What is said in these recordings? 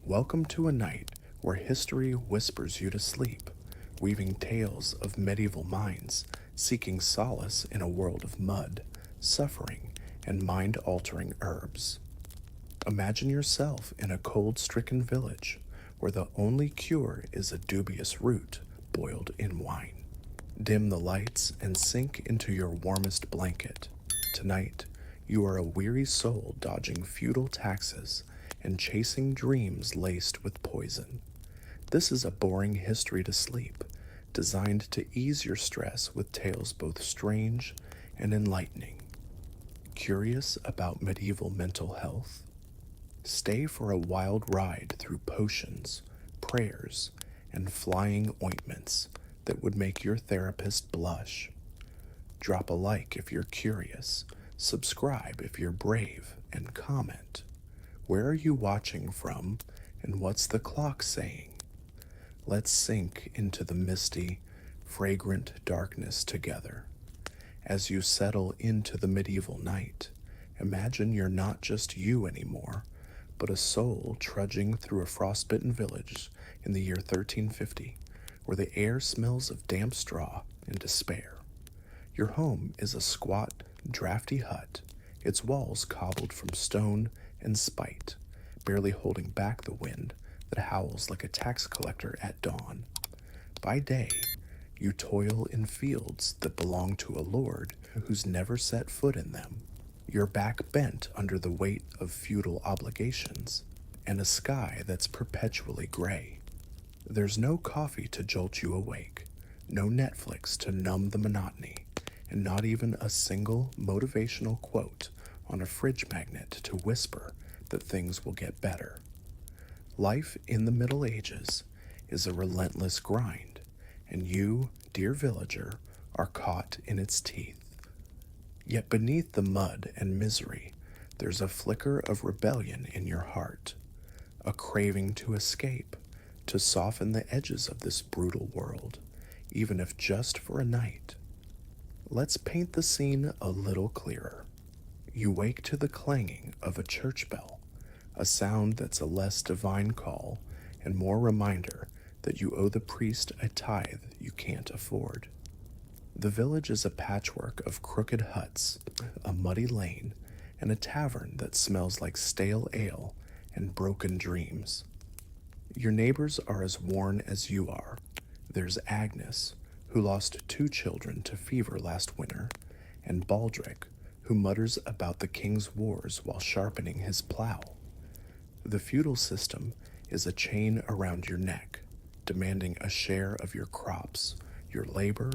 Welcome to a night where history whispers you to sleep, weaving tales of medieval minds seeking solace in a world of mud, suffering, and mind-altering herbs. Imagine yourself in a cold-stricken village where the only cure is a dubious root boiled in wine. Dim the lights and sink into your warmest blanket. Tonight, you are a weary soul dodging feudal taxes and chasing dreams laced with poison. This is a boring history to sleep, designed to ease your stress with tales both strange and enlightening. Curious about medieval mental health? Stay for a wild ride through potions, prayers, and flying ointments that would make your therapist blush. Drop a like if you're curious, subscribe if you're brave, and comment. Where are you watching from, and what's the clock saying? Let's sink into the misty, fragrant darkness together. As you settle into the medieval night, imagine you're not just you anymore, but a soul trudging through a frostbitten village in the year 1350, where the air smells of damp straw and despair. Your home is a squat, drafty hut, its walls cobbled from stone and spite, barely holding back the wind that howls like a tax collector at dawn. By day, you toil in fields that belong to a lord who's never set foot in them, your back bent under the weight of feudal obligations, and a sky that's perpetually gray. There's no coffee to jolt you awake, no Netflix to numb the monotony, and not even a single motivational quote on a fridge magnet to whisper that things will get better. Life in the Middle Ages is a relentless grind, and you, dear villager, are caught in its teeth. Yet beneath the mud and misery, there's a flicker of rebellion in your heart, a craving to escape, to soften the edges of this brutal world, even if just for a night. Let's paint the scene a little clearer. You wake to the clanging of a church bell, a sound that's a less divine call and more reminder that you owe the priest a tithe you can't afford. The village is a patchwork of crooked huts, a muddy lane, and a tavern that smells like stale ale and broken dreams. Your neighbors are as worn as you are. There's Agnes, who lost 2 children to fever last winter, and Baldric, who mutters about the king's wars while sharpening his plow. The feudal system is a chain around your neck, demanding a share of your crops, your labor,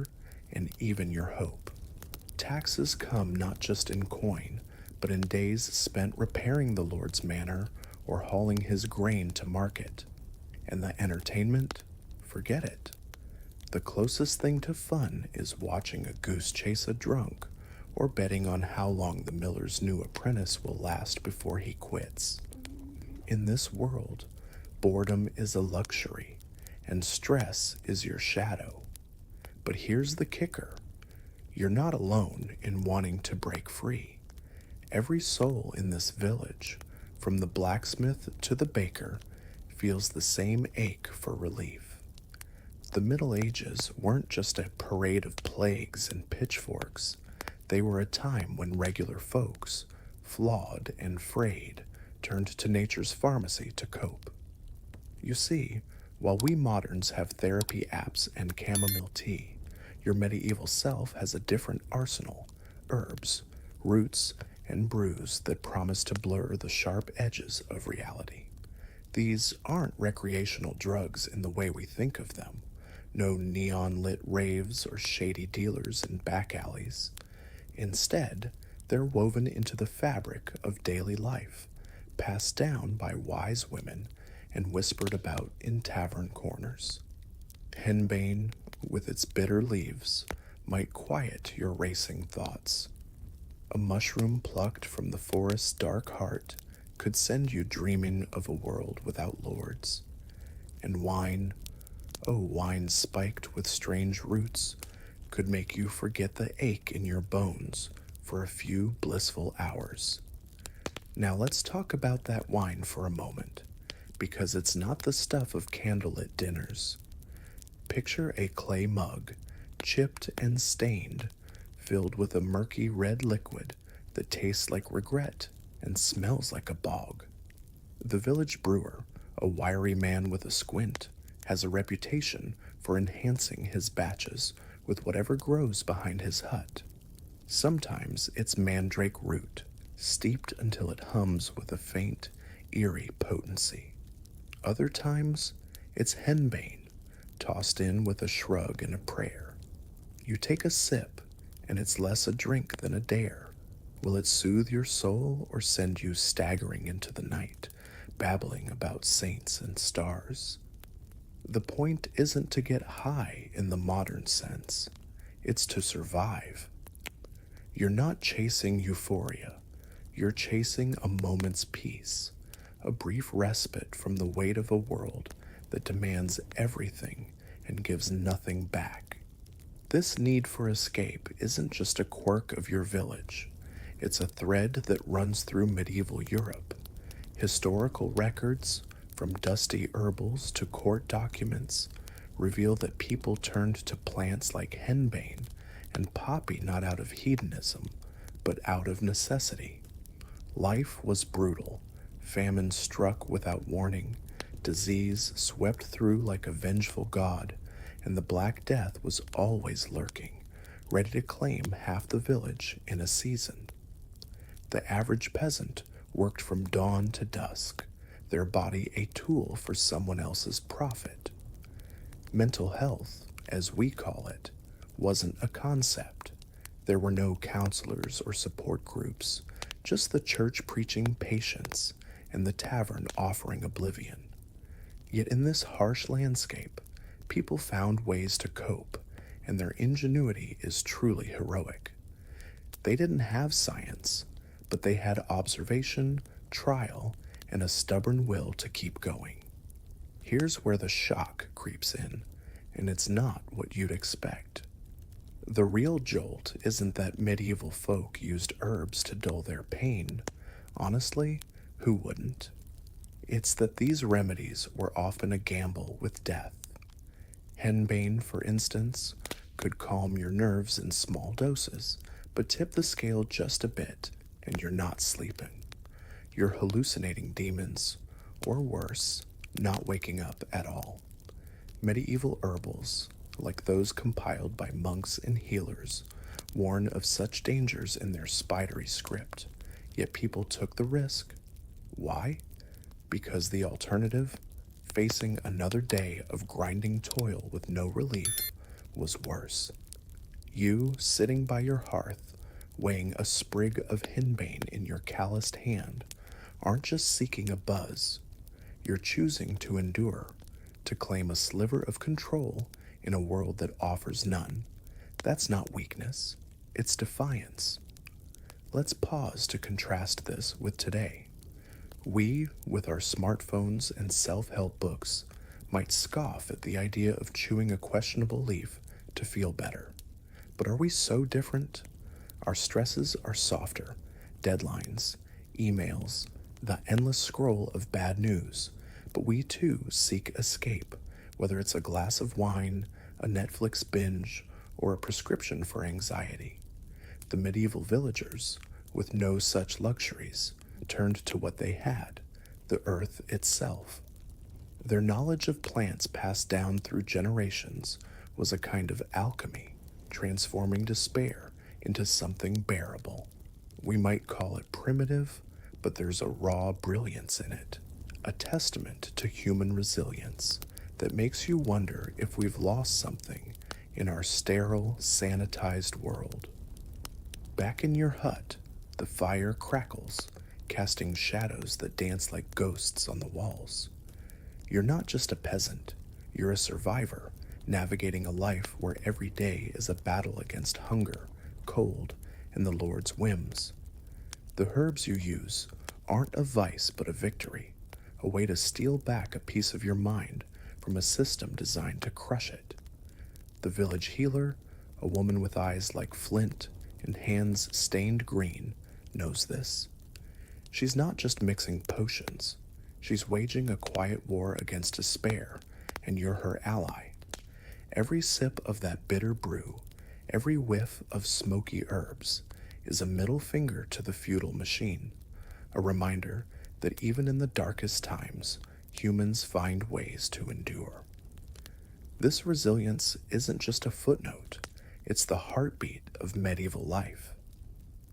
and even your hope. Taxes come not just in coin, but in days spent repairing the Lord's manor or hauling his grain to market. And the entertainment? Forget it. The closest thing to fun is watching a goose chase a drunk, or betting on how long the miller's new apprentice will last before he quits. In this world, boredom is a luxury, and stress is your shadow. But here's the kicker. You're not alone in wanting to break free. Every soul in this village, from the blacksmith to the baker, feels the same ache for relief. The Middle Ages weren't just a parade of plagues and pitchforks. They were a time when regular folks, flawed and frayed, turned to nature's pharmacy to cope. You see, while we moderns have therapy apps and chamomile tea, your medieval self has a different arsenal: herbs, roots, and brews that promise to blur the sharp edges of reality. These aren't recreational drugs in the way we think of them. No neon-lit raves or shady dealers in back alleys. Instead, they're woven into the fabric of daily life, passed down by wise women and whispered about in tavern corners. Henbane, with its bitter leaves, might quiet your racing thoughts. A mushroom plucked from the forest's dark heart could send you dreaming of a world without lords. And wine, oh wine spiked with strange roots, could make you forget the ache in your bones for a few blissful hours. Now let's talk about that wine for a moment. because it's not the stuff of candlelit dinners. Picture a clay mug, chipped and stained, filled with a murky red liquid that tastes like regret and smells like a bog. The village brewer, a wiry man with a squint, has a reputation for enhancing his batches with whatever grows behind his hut. Sometimes it's mandrake root, steeped until it hums with a faint, eerie potency. Other times, it's henbane, tossed in with a shrug and a prayer. You take a sip, and it's less a drink than a dare. Will it soothe your soul or send you staggering into the night, babbling about saints and stars? The point isn't to get high in the modern sense. It's to survive. You're not chasing euphoria. You're chasing a moment's peace, a brief respite from the weight of a world that demands everything and gives nothing back. This need for escape isn't just a quirk of your village. It's a thread that runs through medieval Europe. Historical records, from dusty herbals to court documents, reveal that people turned to plants like henbane and poppy not out of hedonism, but out of necessity. Life was brutal. Famine struck without warning. Disease swept through like a vengeful god, and the Black Death was always lurking, ready to claim half the village in a season. The average peasant worked from dawn to dusk, their body a tool for someone else's profit. Mental health, as we call it, wasn't a concept. There were no counselors or support groups, just the church preaching patience and the tavern offering oblivion. Yet in this harsh landscape, people found ways to cope, and their ingenuity is truly heroic. They didn't have science, but they had observation, trial, and a stubborn will to keep going. Here's where the shock creeps in, and it's not what you'd expect. The real jolt isn't that medieval folk used herbs to dull their pain. Honestly, who wouldn't? It's that these remedies were often a gamble with death. Henbane, for instance, could calm your nerves in small doses, but tip the scale just a bit, and you're not sleeping. You're hallucinating demons, or worse, not waking up at all. Medieval herbals, like those compiled by monks and healers, warn of such dangers in their spidery script, yet people took the risk. Why? Because the alternative, facing another day of grinding toil with no relief, was worse. You, sitting by your hearth, weighing a sprig of henbane in your calloused hand, aren't just seeking a buzz. You're choosing to endure, to claim a sliver of control in a world that offers none. That's not weakness, it's defiance. Let's pause to contrast this with today. We, with our smartphones and self-help books, might scoff at the idea of chewing a questionable leaf to feel better. But are we so different? Our stresses are softer. Deadlines, emails, the endless scroll of bad news. But we too seek escape, whether it's a glass of wine, a Netflix binge, or a prescription for anxiety. The medieval villagers, with no such luxuries, turned to what they had, the earth itself. Their knowledge of plants passed down through generations was a kind of alchemy, transforming despair into something bearable. We might call it primitive, but there's a raw brilliance in it, a testament to human resilience that makes you wonder if we've lost something in our sterile, sanitized world. Back in your hut, the fire crackles, casting shadows that dance like ghosts on the walls. You're not just a peasant, you're a survivor, navigating a life where every day is a battle against hunger, cold, and the Lord's whims. The herbs you use aren't a vice but a victory, a way to steal back a piece of your mind from a system designed to crush it. The village healer, a woman with eyes like flint and hands stained green, knows this. She's not just mixing potions, She's waging a quiet war against despair, and you're her ally. Every sip of that bitter brew, every whiff of smoky herbs, is a middle finger to the feudal machine, a reminder that even in the darkest times, humans find ways to endure. This resilience isn't just a footnote, it's the heartbeat of medieval life.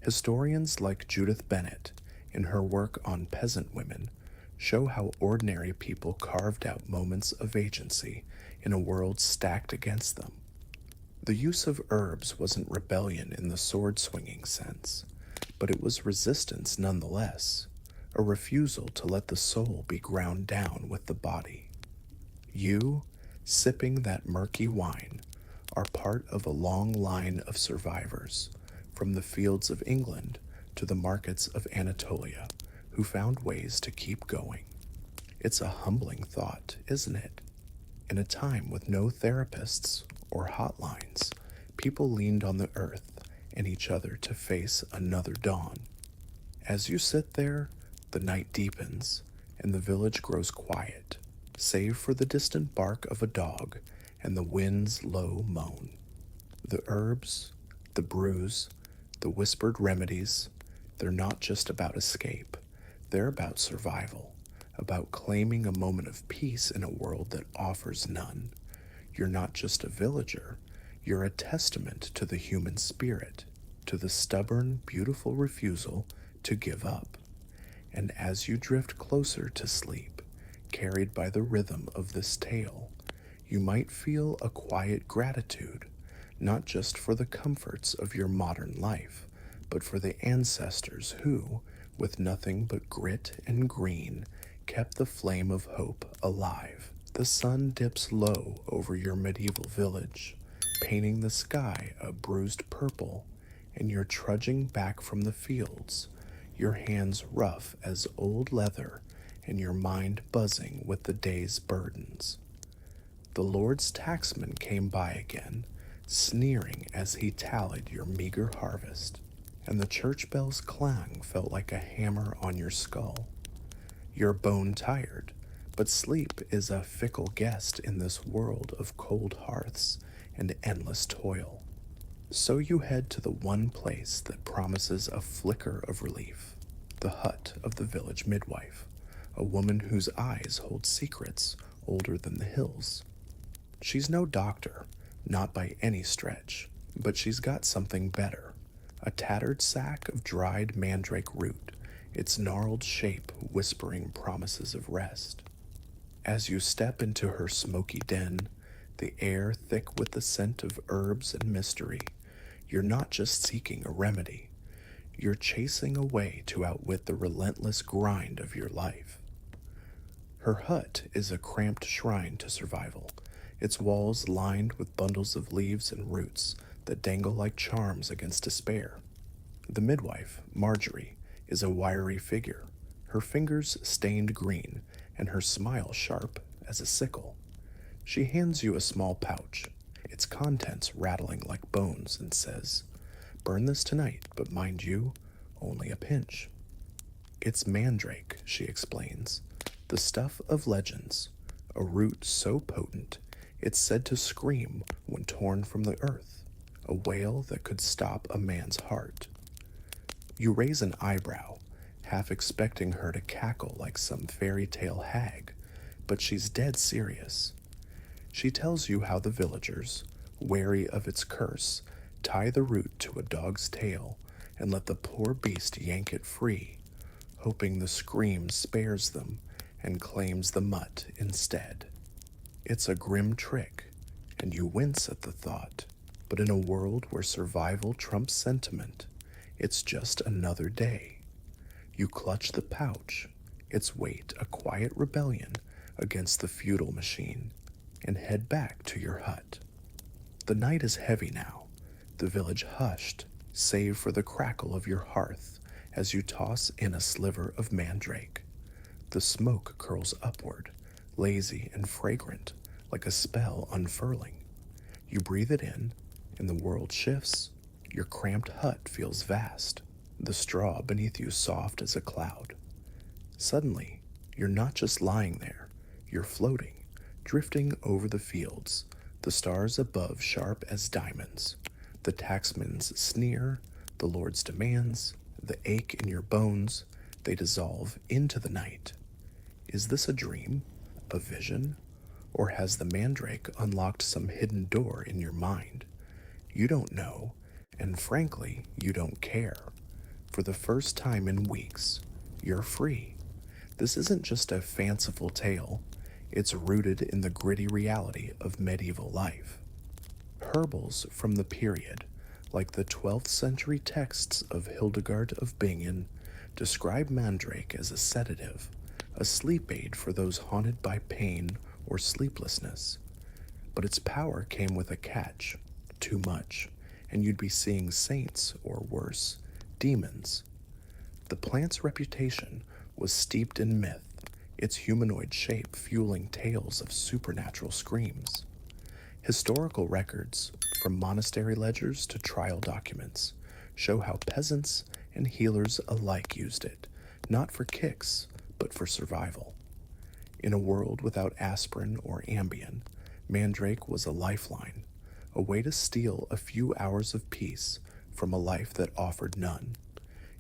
Historians like Judith Bennett, in her work on peasant women, show how ordinary people carved out moments of agency in a world stacked against them. The use of herbs wasn't rebellion in the sword-swinging sense, but it was resistance nonetheless, a refusal to let the soul be ground down with the body. You, sipping that murky wine, are part of a long line of survivors, from the fields of England to the markets of Anatolia, who found ways to keep going. It's a humbling thought, isn't it? In a time with no therapists or hotlines, people leaned on the earth and each other to face another dawn. As you sit there, the night deepens and the village grows quiet, save for the distant bark of a dog and the wind's low moan. The herbs, the brews, the whispered remedies, they're not just about escape. They're about survival, about claiming a moment of peace in a world that offers none. You're not just a villager, you're a testament to the human spirit, to the stubborn, beautiful refusal to give up. And as you drift closer to sleep, carried by the rhythm of this tale, you might feel a quiet gratitude, not just for the comforts of your modern life, but for the ancestors who, with nothing but grit and green, kept the flame of hope alive. The sun dips low over your medieval village, painting the sky a bruised purple, and you're trudging back from the fields, your hands rough as old leather and your mind buzzing with the day's burdens. The Lord's tacksman came by again, sneering as he tallied your meager harvest, and the church bell's clang felt like a hammer on your skull. You're bone tired, but sleep is a fickle guest in this world of cold hearths and endless toil. So you head to the one place that promises a flicker of relief, the hut of the village midwife, a woman whose eyes hold secrets older than the hills. She's no doctor, not by any stretch, but she's got something better. A tattered sack of dried mandrake root, its gnarled shape whispering promises of rest. As you step into her smoky den, the air thick with the scent of herbs and mystery, you're not just seeking a remedy, you're chasing a way to outwit the relentless grind of your life. Her hut is a cramped shrine to survival, its walls lined with bundles of leaves and roots that dangle like charms against despair. The midwife, Marjorie, is a wiry figure, her fingers stained green and her smile sharp as a sickle. She hands you a small pouch, its contents rattling like bones, and says, "Burn this tonight, but mind you, only a pinch." "It's mandrake," she explains, "the stuff of legends, a root so potent it's said to scream when torn from the earth, a wail that could stop a man's heart." You raise an eyebrow, half expecting her to cackle like some fairy tale hag, but she's dead serious. She tells you how the villagers, wary of its curse, tie the root to a dog's tail and let the poor beast yank it free, hoping the scream spares them and claims the mutt instead. It's a grim trick, and you wince at the thought, but in a world where survival trumps sentiment, it's just another day. You clutch the pouch, its weight a quiet rebellion against the feudal machine, and head back to your hut. The night is heavy now, the village hushed, save for the crackle of your hearth as you toss in a sliver of mandrake. The smoke curls upward, lazy and fragrant, like a spell unfurling. You breathe it in, and the world shifts. Your cramped hut feels vast, the straw beneath you soft as a cloud. Suddenly, You're not just lying there, you're floating, drifting over the fields, the stars above sharp as diamonds, the taxman's sneer, the Lord's demands, the ache in your bones, they dissolve into the night. Is this a dream, a vision, or has the mandrake unlocked some hidden door in your mind? You don't know, and frankly, you don't care. For the first time in weeks, you're free. This isn't just a fanciful tale, it's rooted in the gritty reality of medieval life. Herbals from the period, like the 12th century texts of Hildegard of Bingen, describe mandrake as a sedative, a sleep aid for those haunted by pain or sleeplessness. But its power came with a catch: too much, and you'd be seeing saints, or worse, demons. The plant's reputation was steeped in myth, its humanoid shape fueling tales of supernatural screams. Historical records, from monastery ledgers to trial documents, show how peasants and healers alike used it, not for kicks, but for survival. In a world without aspirin or Ambien, mandrake was a lifeline, a way to steal a few hours of peace from a life that offered none.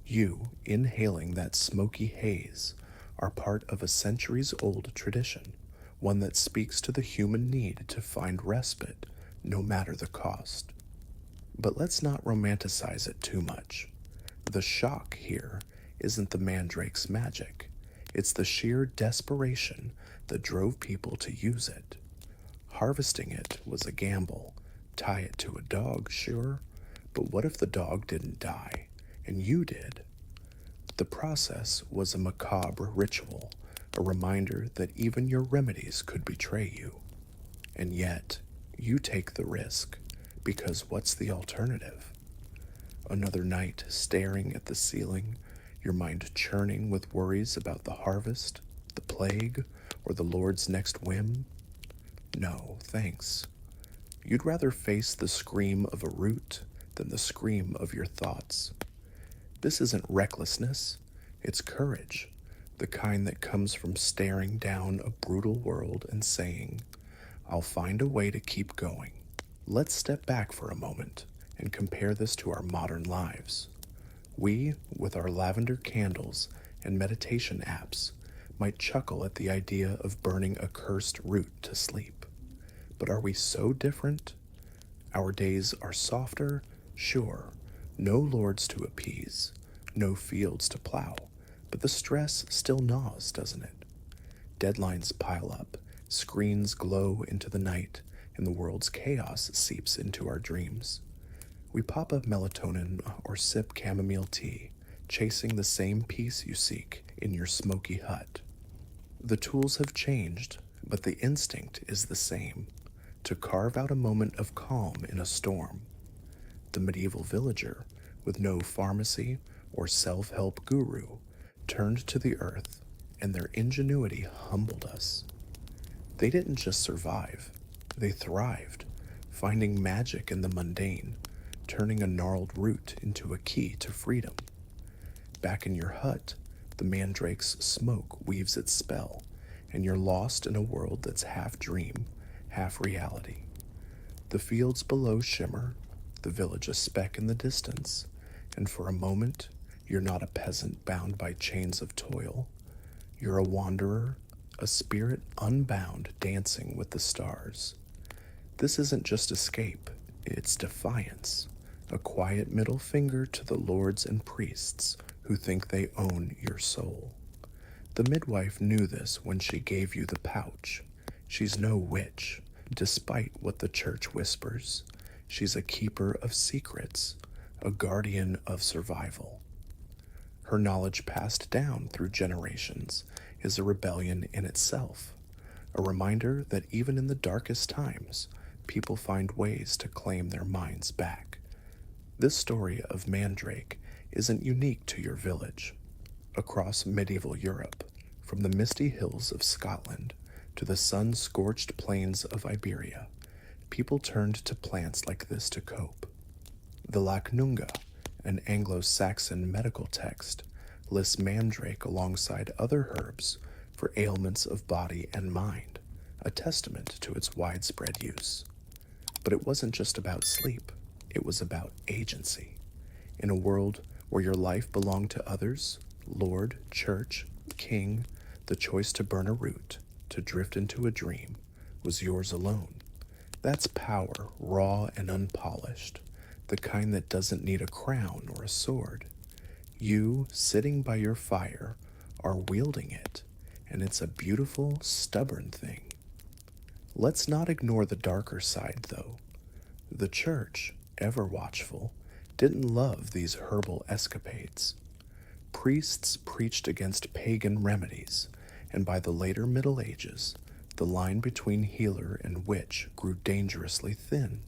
You, inhaling that smoky haze, are part of a centuries-old tradition, one that speaks to the human need to find respite, no matter the cost. But let's not romanticize it too much. The shock here isn't the mandrake's magic. It's the sheer desperation that drove people to use it. Harvesting it was a gamble. Tie it to a dog, sure, but what if the dog didn't die, and you did? The process was a macabre ritual, a reminder that even your remedies could betray you. And yet, you take the risk, because what's the alternative? Another night staring at the ceiling, your mind churning with worries about the harvest, the plague, or the Lord's next whim? No, thanks. You'd rather face the scream of a root than the scream of your thoughts. This isn't recklessness, it's courage, the kind that comes from staring down a brutal world and saying, I'll find a way to keep going. Let's step back for a moment and compare this to our modern lives. We, with our lavender candles and meditation apps, might chuckle at the idea of burning a cursed root to sleep. But are we so different? Our days are softer, sure, no lords to appease, no fields to plow, but the stress still gnaws, doesn't it? Deadlines pile up, screens glow into the night, and the world's chaos seeps into our dreams. We pop up melatonin or sip chamomile tea, chasing the same peace you seek in your smoky hut. The tools have changed, but the instinct is the same, to carve out a moment of calm in a storm. The medieval villager, with no pharmacy or self-help guru, turned to the earth, and their ingenuity humbled us. They didn't just survive, they thrived, finding magic in the mundane, turning a gnarled root into a key to freedom. Back in your hut, the mandrake's smoke weaves its spell, and you're lost in a world that's half dream, half reality. The fields below shimmer, the village a speck in the distance, and for a moment, you're not a peasant bound by chains of toil. You're a wanderer, a spirit unbound dancing with the stars. This isn't just escape, it's defiance, a quiet middle finger to the lords and priests who think they own your soul. The midwife knew this when she gave you the pouch. She's no witch, despite what the church whispers. She's a keeper of secrets, a guardian of survival. Her knowledge passed down through generations is a rebellion in itself, a reminder that even in the darkest times, people find ways to claim their minds back. This story of mandrake isn't unique to your village. Across medieval Europe, from the misty hills of Scotland to the sun-scorched plains of Iberia, people turned to plants like this to cope. The Lacnunga, an Anglo-Saxon medical text, lists mandrake alongside other herbs for ailments of body and mind, a testament to its widespread use. But it wasn't just about sleep, it was about agency. In a world where your life belonged to others, Lord, church, king, the choice to burn a root, to drift into a dream, was yours alone. That's power, raw and unpolished, the kind that doesn't need a crown or a sword. You, sitting by your fire, are wielding it, and it's a beautiful, stubborn thing. Let's not ignore the darker side, though. The church, ever watchful, didn't love these herbal escapades. Priests preached against pagan remedies, and by the later Middle Ages, the line between healer and witch grew dangerously thin.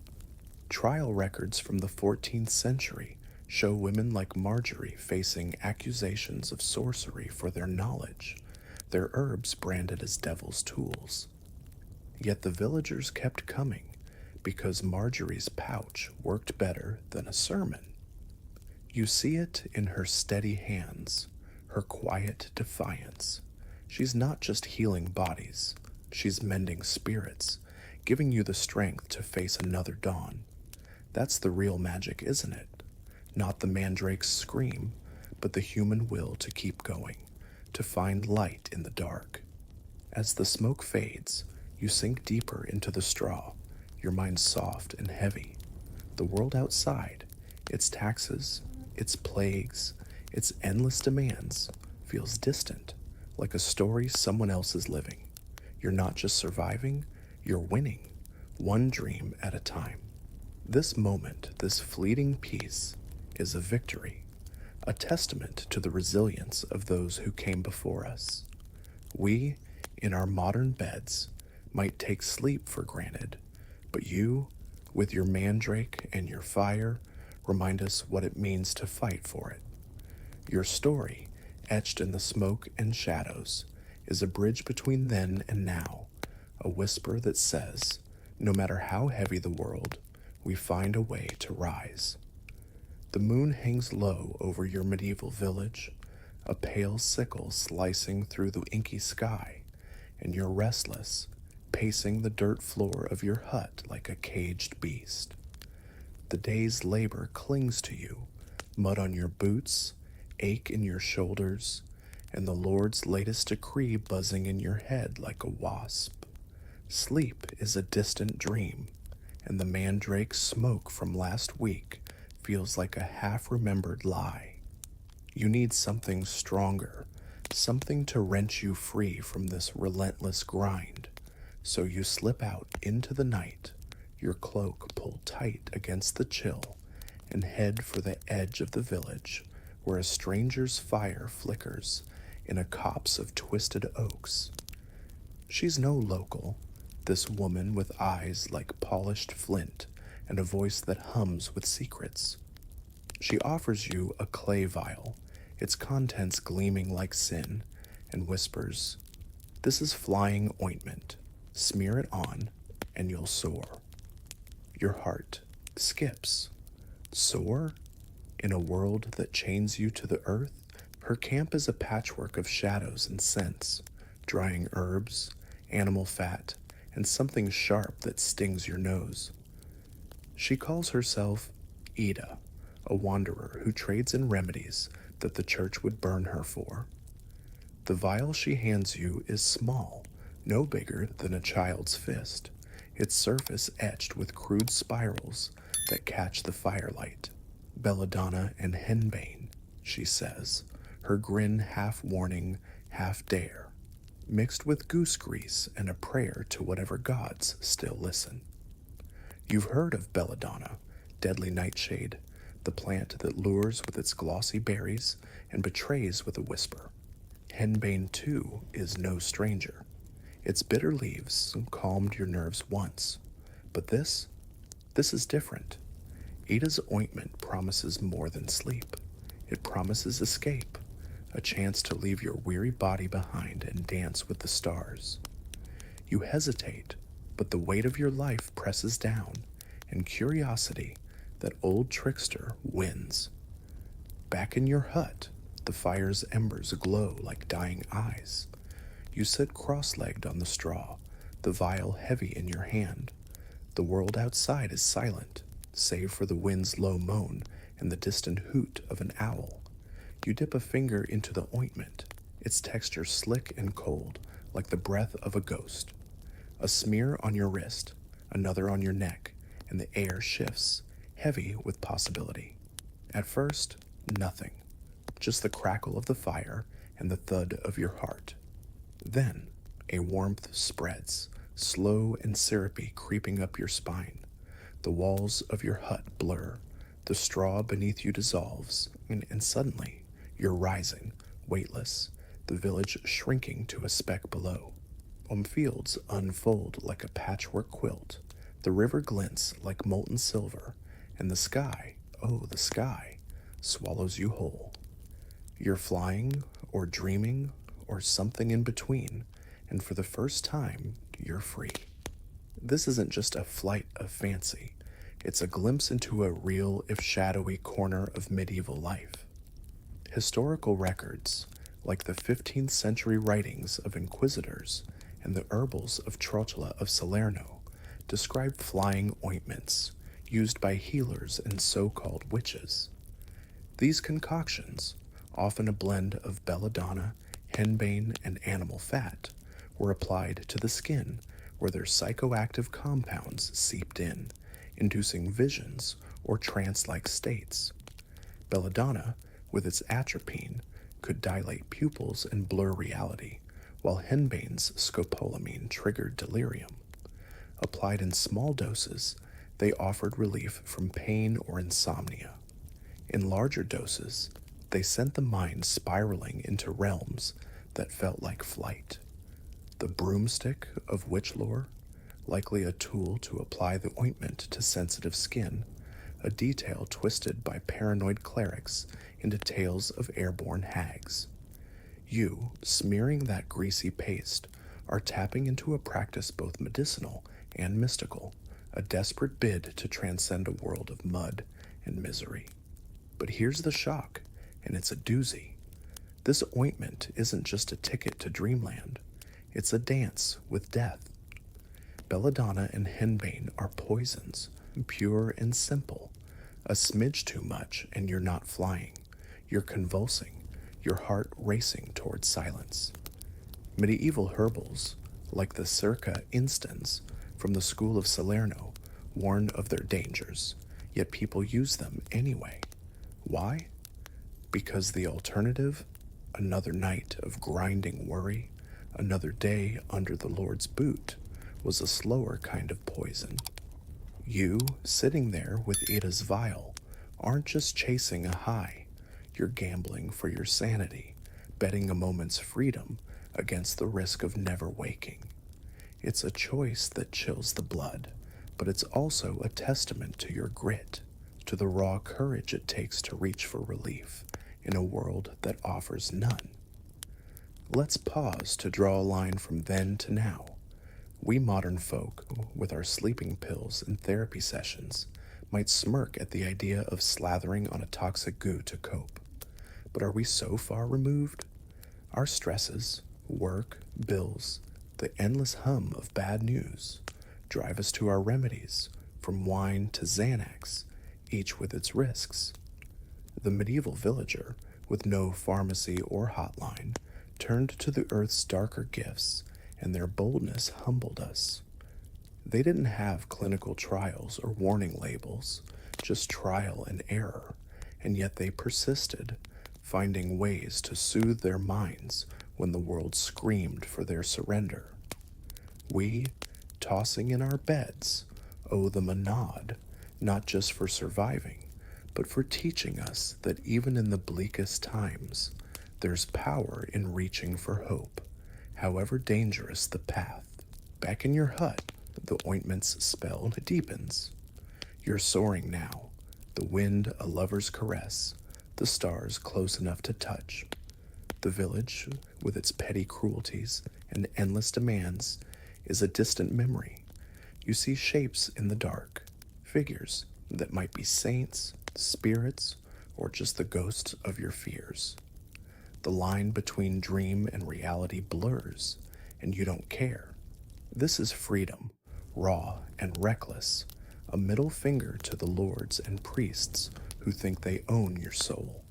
Trial records from the 14th century show women like Marjorie facing accusations of sorcery for their knowledge, their herbs branded as devil's tools. Yet the villagers kept coming because Marjorie's pouch worked better than a sermon. You see it in her steady hands, her quiet defiance. She's not just healing bodies, she's mending spirits, giving you the strength to face another dawn. That's the real magic, isn't it? Not the mandrake's scream, but the human will to keep going, to find light in the dark. As the smoke fades, you sink deeper into the straw, your mind soft and heavy. The world outside, its taxes, its plagues, its endless demands, feels distant, like a story someone else is living. You're not just surviving, you're winning, one dream at a time. This moment, this fleeting peace, is a victory, a testament to the resilience of those who came before us. We, in our modern beds, might take sleep for granted, but you, with your mandrake and your fire, remind us what it means to fight for it. Your story, etched in the smoke and shadows, is a bridge between then and now, a whisper that says, no matter how heavy the world, we find a way to rise. The moon hangs low over your medieval village, a pale sickle slicing through the inky sky, and you're restless, pacing the dirt floor of your hut like a caged beast. The day's labor clings to you, mud on your boots, ache in your shoulders, and the Lord's latest decree buzzing in your head like a wasp. Sleep is a distant dream, and the mandrake smoke from last week feels like a half-remembered lie. You need something stronger, something to wrench you free from this relentless grind. So you slip out into the night, your cloak pulled tight against the chill, and head for the edge of the village, where a stranger's fire flickers in a copse of twisted oaks. She's no local, this woman with eyes like polished flint and a voice that hums with secrets. She offers you a clay vial, its contents gleaming like sin, and whispers, "This is flying ointment. Smear it on, and you'll soar." Your heart skips. Soar? In a world that chains you to the earth? Her camp is a patchwork of shadows and scents, drying herbs, animal fat, and something sharp that stings your nose. She calls herself Ida, a wanderer who trades in remedies that the church would burn her for. The vial she hands you is small, no bigger than a child's fist, its surface etched with crude spirals that catch the firelight. Belladonna and henbane, she says, her grin half warning, half dare, mixed with goose grease and a prayer to whatever gods still listen. You've heard of belladonna, deadly nightshade, the plant that lures with its glossy berries and betrays with a whisper. Henbane, too, is no stranger. Its bitter leaves calmed your nerves once, but this is different. Ida's ointment promises more than sleep. It promises escape, a chance to leave your weary body behind and dance with the stars. You hesitate, but the weight of your life presses down, and curiosity, that old trickster, wins. Back in your hut, the fire's embers glow like dying eyes. You sit cross-legged on the straw, the vial heavy in your hand. The world outside is silent, save for the wind's low moan and the distant hoot of an owl. You dip a finger into the ointment, its texture slick and cold, like the breath of a ghost. A smear on your wrist, another on your neck, and the air shifts, heavy with possibility. At first, nothing, just the crackle of the fire and the thud of your heart. Then, a warmth spreads, slow and syrupy, creeping up your spine. The walls of your hut blur, the straw beneath you dissolves, and suddenly, you're rising, weightless, the village shrinking to a speck below. Fields unfold like a patchwork quilt, the river glints like molten silver, and the sky, oh, the sky, swallows you whole. You're flying, or dreaming, or something in between, and for the first time, you're free. This isn't just a flight of fancy, it's a glimpse into a real, if shadowy, corner of medieval life. Historical records, like the 15th century writings of inquisitors and the herbals of Trotula of Salerno, describe flying ointments used by healers and so-called witches. These concoctions, often a blend of belladonna, henbane, and animal fat, were applied to the skin where their psychoactive compounds seeped in, inducing visions or trance-like states. Belladonna, with its atropine, could dilate pupils and blur reality, while henbane's scopolamine triggered delirium. Applied in small doses, they offered relief from pain or insomnia. In larger doses, they sent the mind spiraling into realms that felt like flight. The broomstick of witch lore, likely a tool to apply the ointment to sensitive skin, a detail twisted by paranoid clerics into tales of airborne hags. You, smearing that greasy paste, are tapping into a practice both medicinal and mystical, a desperate bid to transcend a world of mud and misery. But here's the shock, and it's a doozy. This ointment isn't just a ticket to dreamland, it's a dance with death. Belladonna and henbane are poisons, pure and simple. A smidge too much and you're not flying. You're convulsing, your heart racing towards silence. Medieval herbals, like the Circa instans from the school of Salerno, warn of their dangers, yet people use them anyway. Why? Because the alternative, another night of grinding worry, another day under the Lord's boot, was a slower kind of poison. You, sitting there with Ida's vial, aren't just chasing a high. You're gambling for your sanity, betting a moment's freedom against the risk of never waking. It's a choice that chills the blood, but it's also a testament to your grit, to the raw courage it takes to reach for relief in a world that offers none. Let's pause to draw a line from then to now. We modern folk, with our sleeping pills and therapy sessions, might smirk at the idea of slathering on a toxic goo to cope. But are we so far removed? Our stresses, work, bills, the endless hum of bad news, drive us to our remedies, from wine to Xanax, each with its risks. The medieval villager, with no pharmacy or hotline, turned to the earth's darker gifts, and their boldness humbled us. They didn't have clinical trials or warning labels, just trial and error, and yet they persisted, finding ways to soothe their minds when the world screamed for their surrender. We, tossing in our beds, owe them a nod, not just for surviving, but for teaching us that even in the bleakest times, there's power in reaching for hope, however dangerous the path. Back in your hut, the ointment's spell deepens. You're soaring now, the wind a lover's caress, the stars close enough to touch. The village, with its petty cruelties and endless demands, is a distant memory. You see shapes in the dark, figures that might be saints, spirits, or just the ghosts of your fears. The line between dream and reality blurs, and you don't care. This is freedom, raw and reckless, a middle finger to the lords and priests who think they own your soul.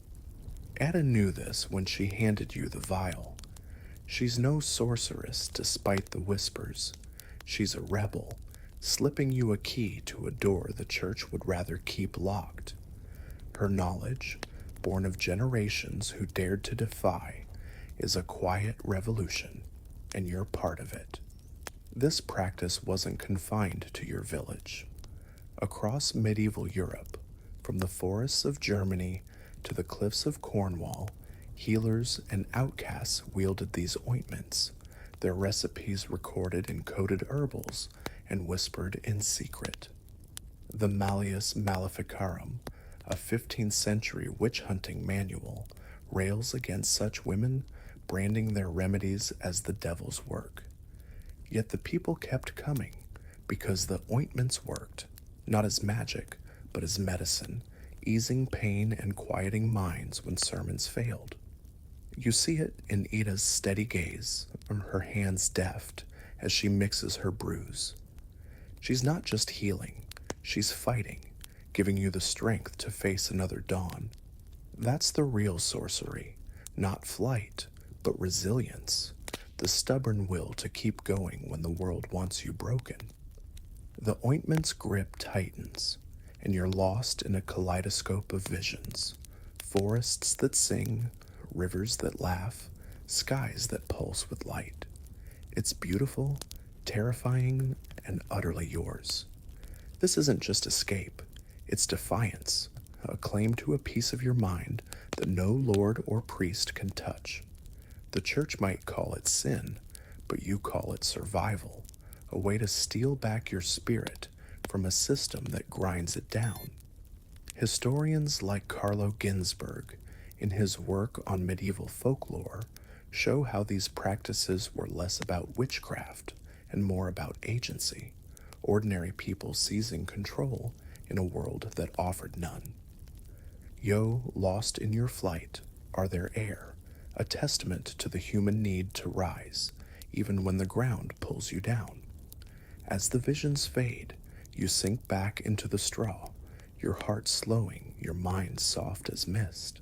Ada knew this when she handed you the vial. She's no sorceress despite the whispers. She's a rebel, slipping you a key to a door the church would rather keep locked. Her knowledge, born of generations who dared to defy, is a quiet revolution, and you're part of it. This practice wasn't confined to your village. Across medieval Europe, from the forests of Germany to the cliffs of Cornwall, healers and outcasts wielded these ointments, their recipes recorded in coded herbals and whispered in secret. The Malleus Maleficarum, a 15th century witch hunting manual, rails against such women, branding their remedies as the devil's work. Yet the people kept coming because the ointments worked, not as magic, but as medicine, easing pain and quieting minds when sermons failed. You see it in Ida's steady gaze, her hands deft as she mixes her brews. She's not just healing, she's fighting, giving you the strength to face another dawn. That's the real sorcery, not flight, but resilience, the stubborn will to keep going when the world wants you broken. The ointment's grip tightens, and you're lost in a kaleidoscope of visions, forests that sing, rivers that laugh, skies that pulse with light. It's beautiful, terrifying, and utterly yours. This isn't just escape, it's defiance, a claim to a piece of your mind that no lord or priest can touch. The church might call it sin, but you call it survival, a way to steal back your spirit from a system that grinds it down. Historians like Carlo Ginzburg, in his work on medieval folklore, show how these practices were less about witchcraft and more about agency, ordinary people seizing control in a world that offered none. Yo, lost in your flight, are their heir, a testament to the human need to rise, even when the ground pulls you down. As the visions fade, you sink back into the straw, your heart slowing, your mind soft as mist.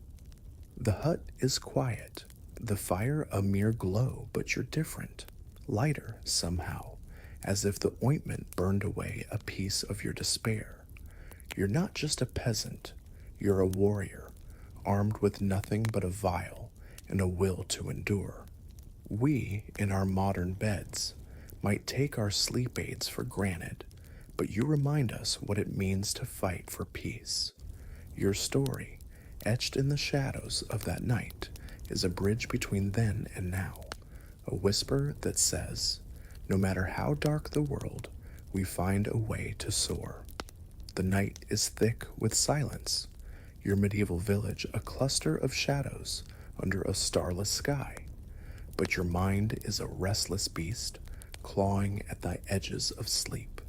The hut is quiet, the fire a mere glow, but you're different, lighter somehow, as if the ointment burned away a piece of your despair. You're not just a peasant, you're a warrior, armed with nothing but a vial and a will to endure. We, in our modern beds, might take our sleep aids for granted, but you remind us what it means to fight for peace. Your story, etched in the shadows of that night, is a bridge between then and now, a whisper that says, no matter how dark the world, we find a way to soar. The night is thick with silence, your medieval village a cluster of shadows under a starless sky, but your mind is a restless beast clawing at the edges of sleep.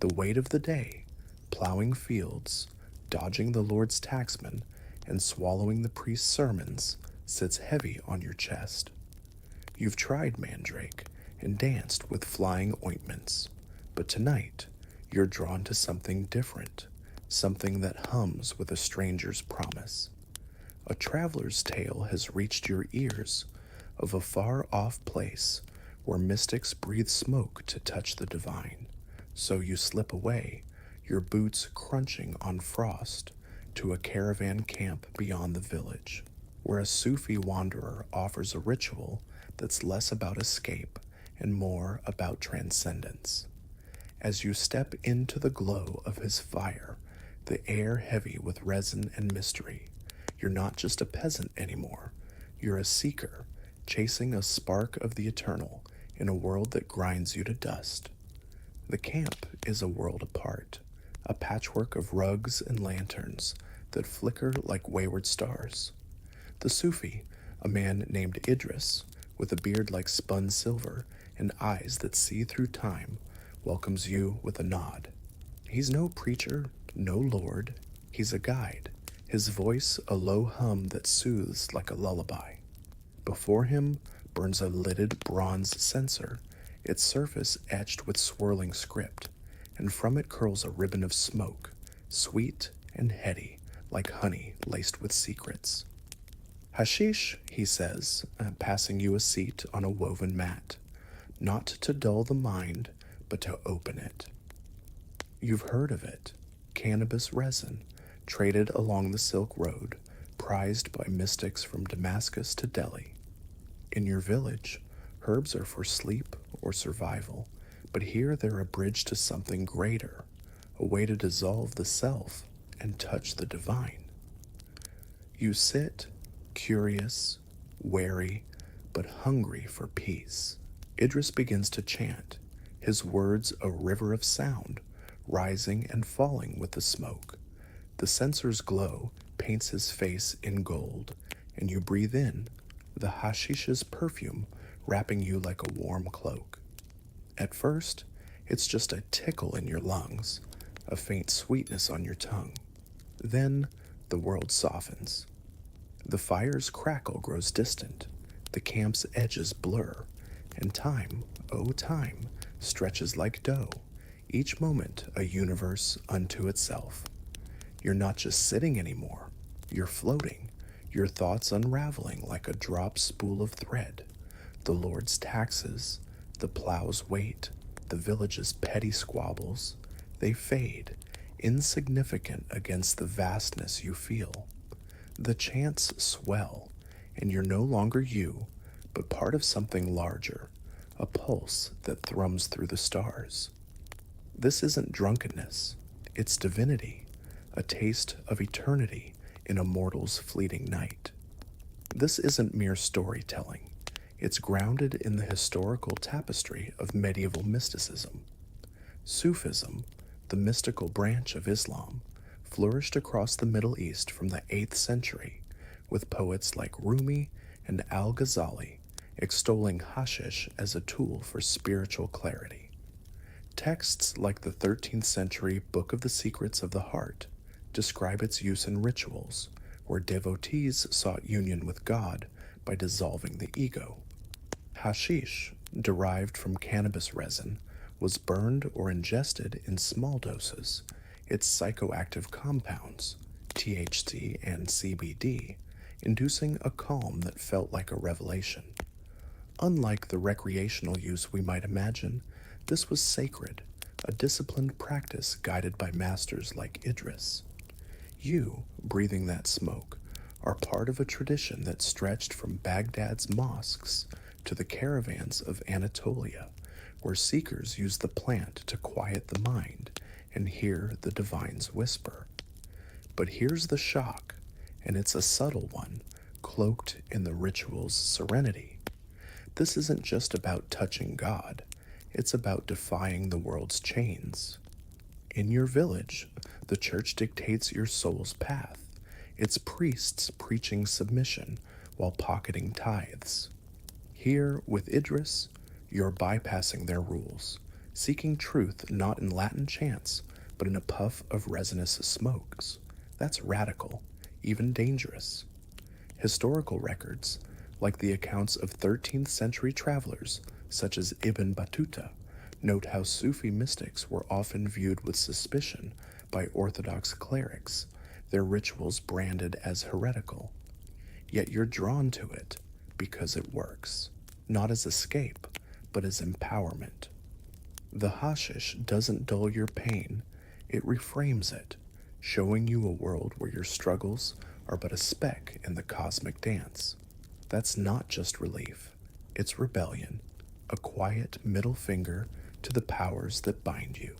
The weight of the day, plowing fields, dodging the Lord's taxmen, and swallowing the priest's sermons, sits heavy on your chest. You've tried mandrake and danced with flying ointments, but tonight you're drawn to something different, something that hums with a stranger's promise. A traveler's tale has reached your ears of a far-off place where mystics breathe smoke to touch the divine. So you slip away, your boots crunching on frost, to a caravan camp beyond the village, where a Sufi wanderer offers a ritual that's less about escape and more about transcendence. As you step into the glow of his fire, the air heavy with resin and mystery, you're not just a peasant anymore, you're a seeker, chasing a spark of the eternal in a world that grinds you to dust. The camp is a world apart, a patchwork of rugs and lanterns that flicker like wayward stars. The Sufi, a man named Idris, with a beard like spun silver and eyes that see through time, welcomes you with a nod. He's no preacher, no lord, he's a guide, his voice a low hum that soothes like a lullaby. Before him, burns a lidded bronze censer, its surface etched with swirling script, and from it curls a ribbon of smoke, sweet and heady, like honey laced with secrets. Hashish, he says, passing you a seat on a woven mat, not to dull the mind, but to open it. You've heard of it, cannabis resin, traded along the Silk Road, prized by mystics from Damascus to Delhi. In your village, herbs are for sleep or survival, but here they're a bridge to something greater, a way to dissolve the self and touch the divine. You sit, curious, wary, but hungry for peace. Idris begins to chant, his words a river of sound, rising and falling with the smoke. The censer's glow paints his face in gold, and you breathe in, the hashish's perfume wrapping you like a warm cloak. At first, it's just a tickle in your lungs, a faint sweetness on your tongue. Then, the world softens. The fire's crackle grows distant, the camp's edges blur, and time, oh time, stretches like dough, each moment a universe unto itself. You're not just sitting anymore, you're floating, your thoughts unraveling like a dropped spool of thread. The Lord's taxes, the plow's weight, the village's petty squabbles, they fade, insignificant against the vastness you feel. The chants swell, and you're no longer you, but part of something larger, a pulse that thrums through the stars. This isn't drunkenness, it's divinity, a taste of eternity in a mortal's fleeting night. This isn't mere storytelling, it's grounded in the historical tapestry of medieval mysticism. Sufism, the mystical branch of Islam, flourished across the Middle East from the 8th century, with poets like Rumi and Al-Ghazali extolling hashish as a tool for spiritual clarity. Texts like the 13th century Book of the Secrets of the Heart describe its use in rituals, where devotees sought union with God by dissolving the ego. Hashish, derived from cannabis resin, was burned or ingested in small doses, its psychoactive compounds, THC and CBD, inducing a calm that felt like a revelation. Unlike the recreational use we might imagine, this was sacred, a disciplined practice guided by masters like Idris. You, breathing that smoke, are part of a tradition that stretched from Baghdad's mosques to the caravans of Anatolia, where seekers use the plant to quiet the mind and hear the divine's whisper. But here's the shock, and it's a subtle one, cloaked in the ritual's serenity. This isn't just about touching God, it's about defying the world's chains. In your village, the church dictates your soul's path, its priests preaching submission while pocketing tithes. Here, with Idris, you're bypassing their rules, seeking truth not in Latin chants, but in a puff of resinous smokes. That's radical, even dangerous. Historical records, like the accounts of 13th century travelers such as Ibn Battuta, note how Sufi mystics were often viewed with suspicion by Orthodox clerics, their rituals branded as heretical. Yet you're drawn to it because it works, not as escape, but as empowerment. The hashish doesn't dull your pain, it reframes it, showing you a world where your struggles are but a speck in the cosmic dance. That's not just relief, it's rebellion, a quiet middle finger to the powers that bind you.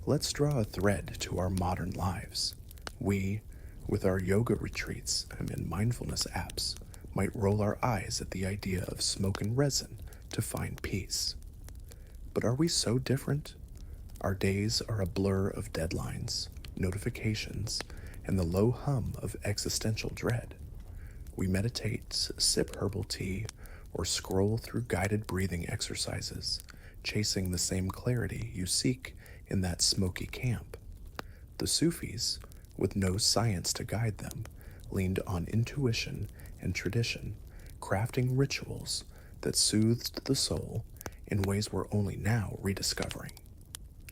Let's draw a thread to our modern lives. We, with our yoga retreats and mindfulness apps, might roll our eyes at the idea of smoke and resin to find peace. But are we so different? Our days are a blur of deadlines, notifications, and the low hum of existential dread. We meditate, sip herbal tea, or scroll through guided breathing exercises, chasing the same clarity you seek in that smoky camp. The Sufis, with no science to guide them, leaned on intuition and tradition, crafting rituals that soothed the soul in ways we're only now rediscovering.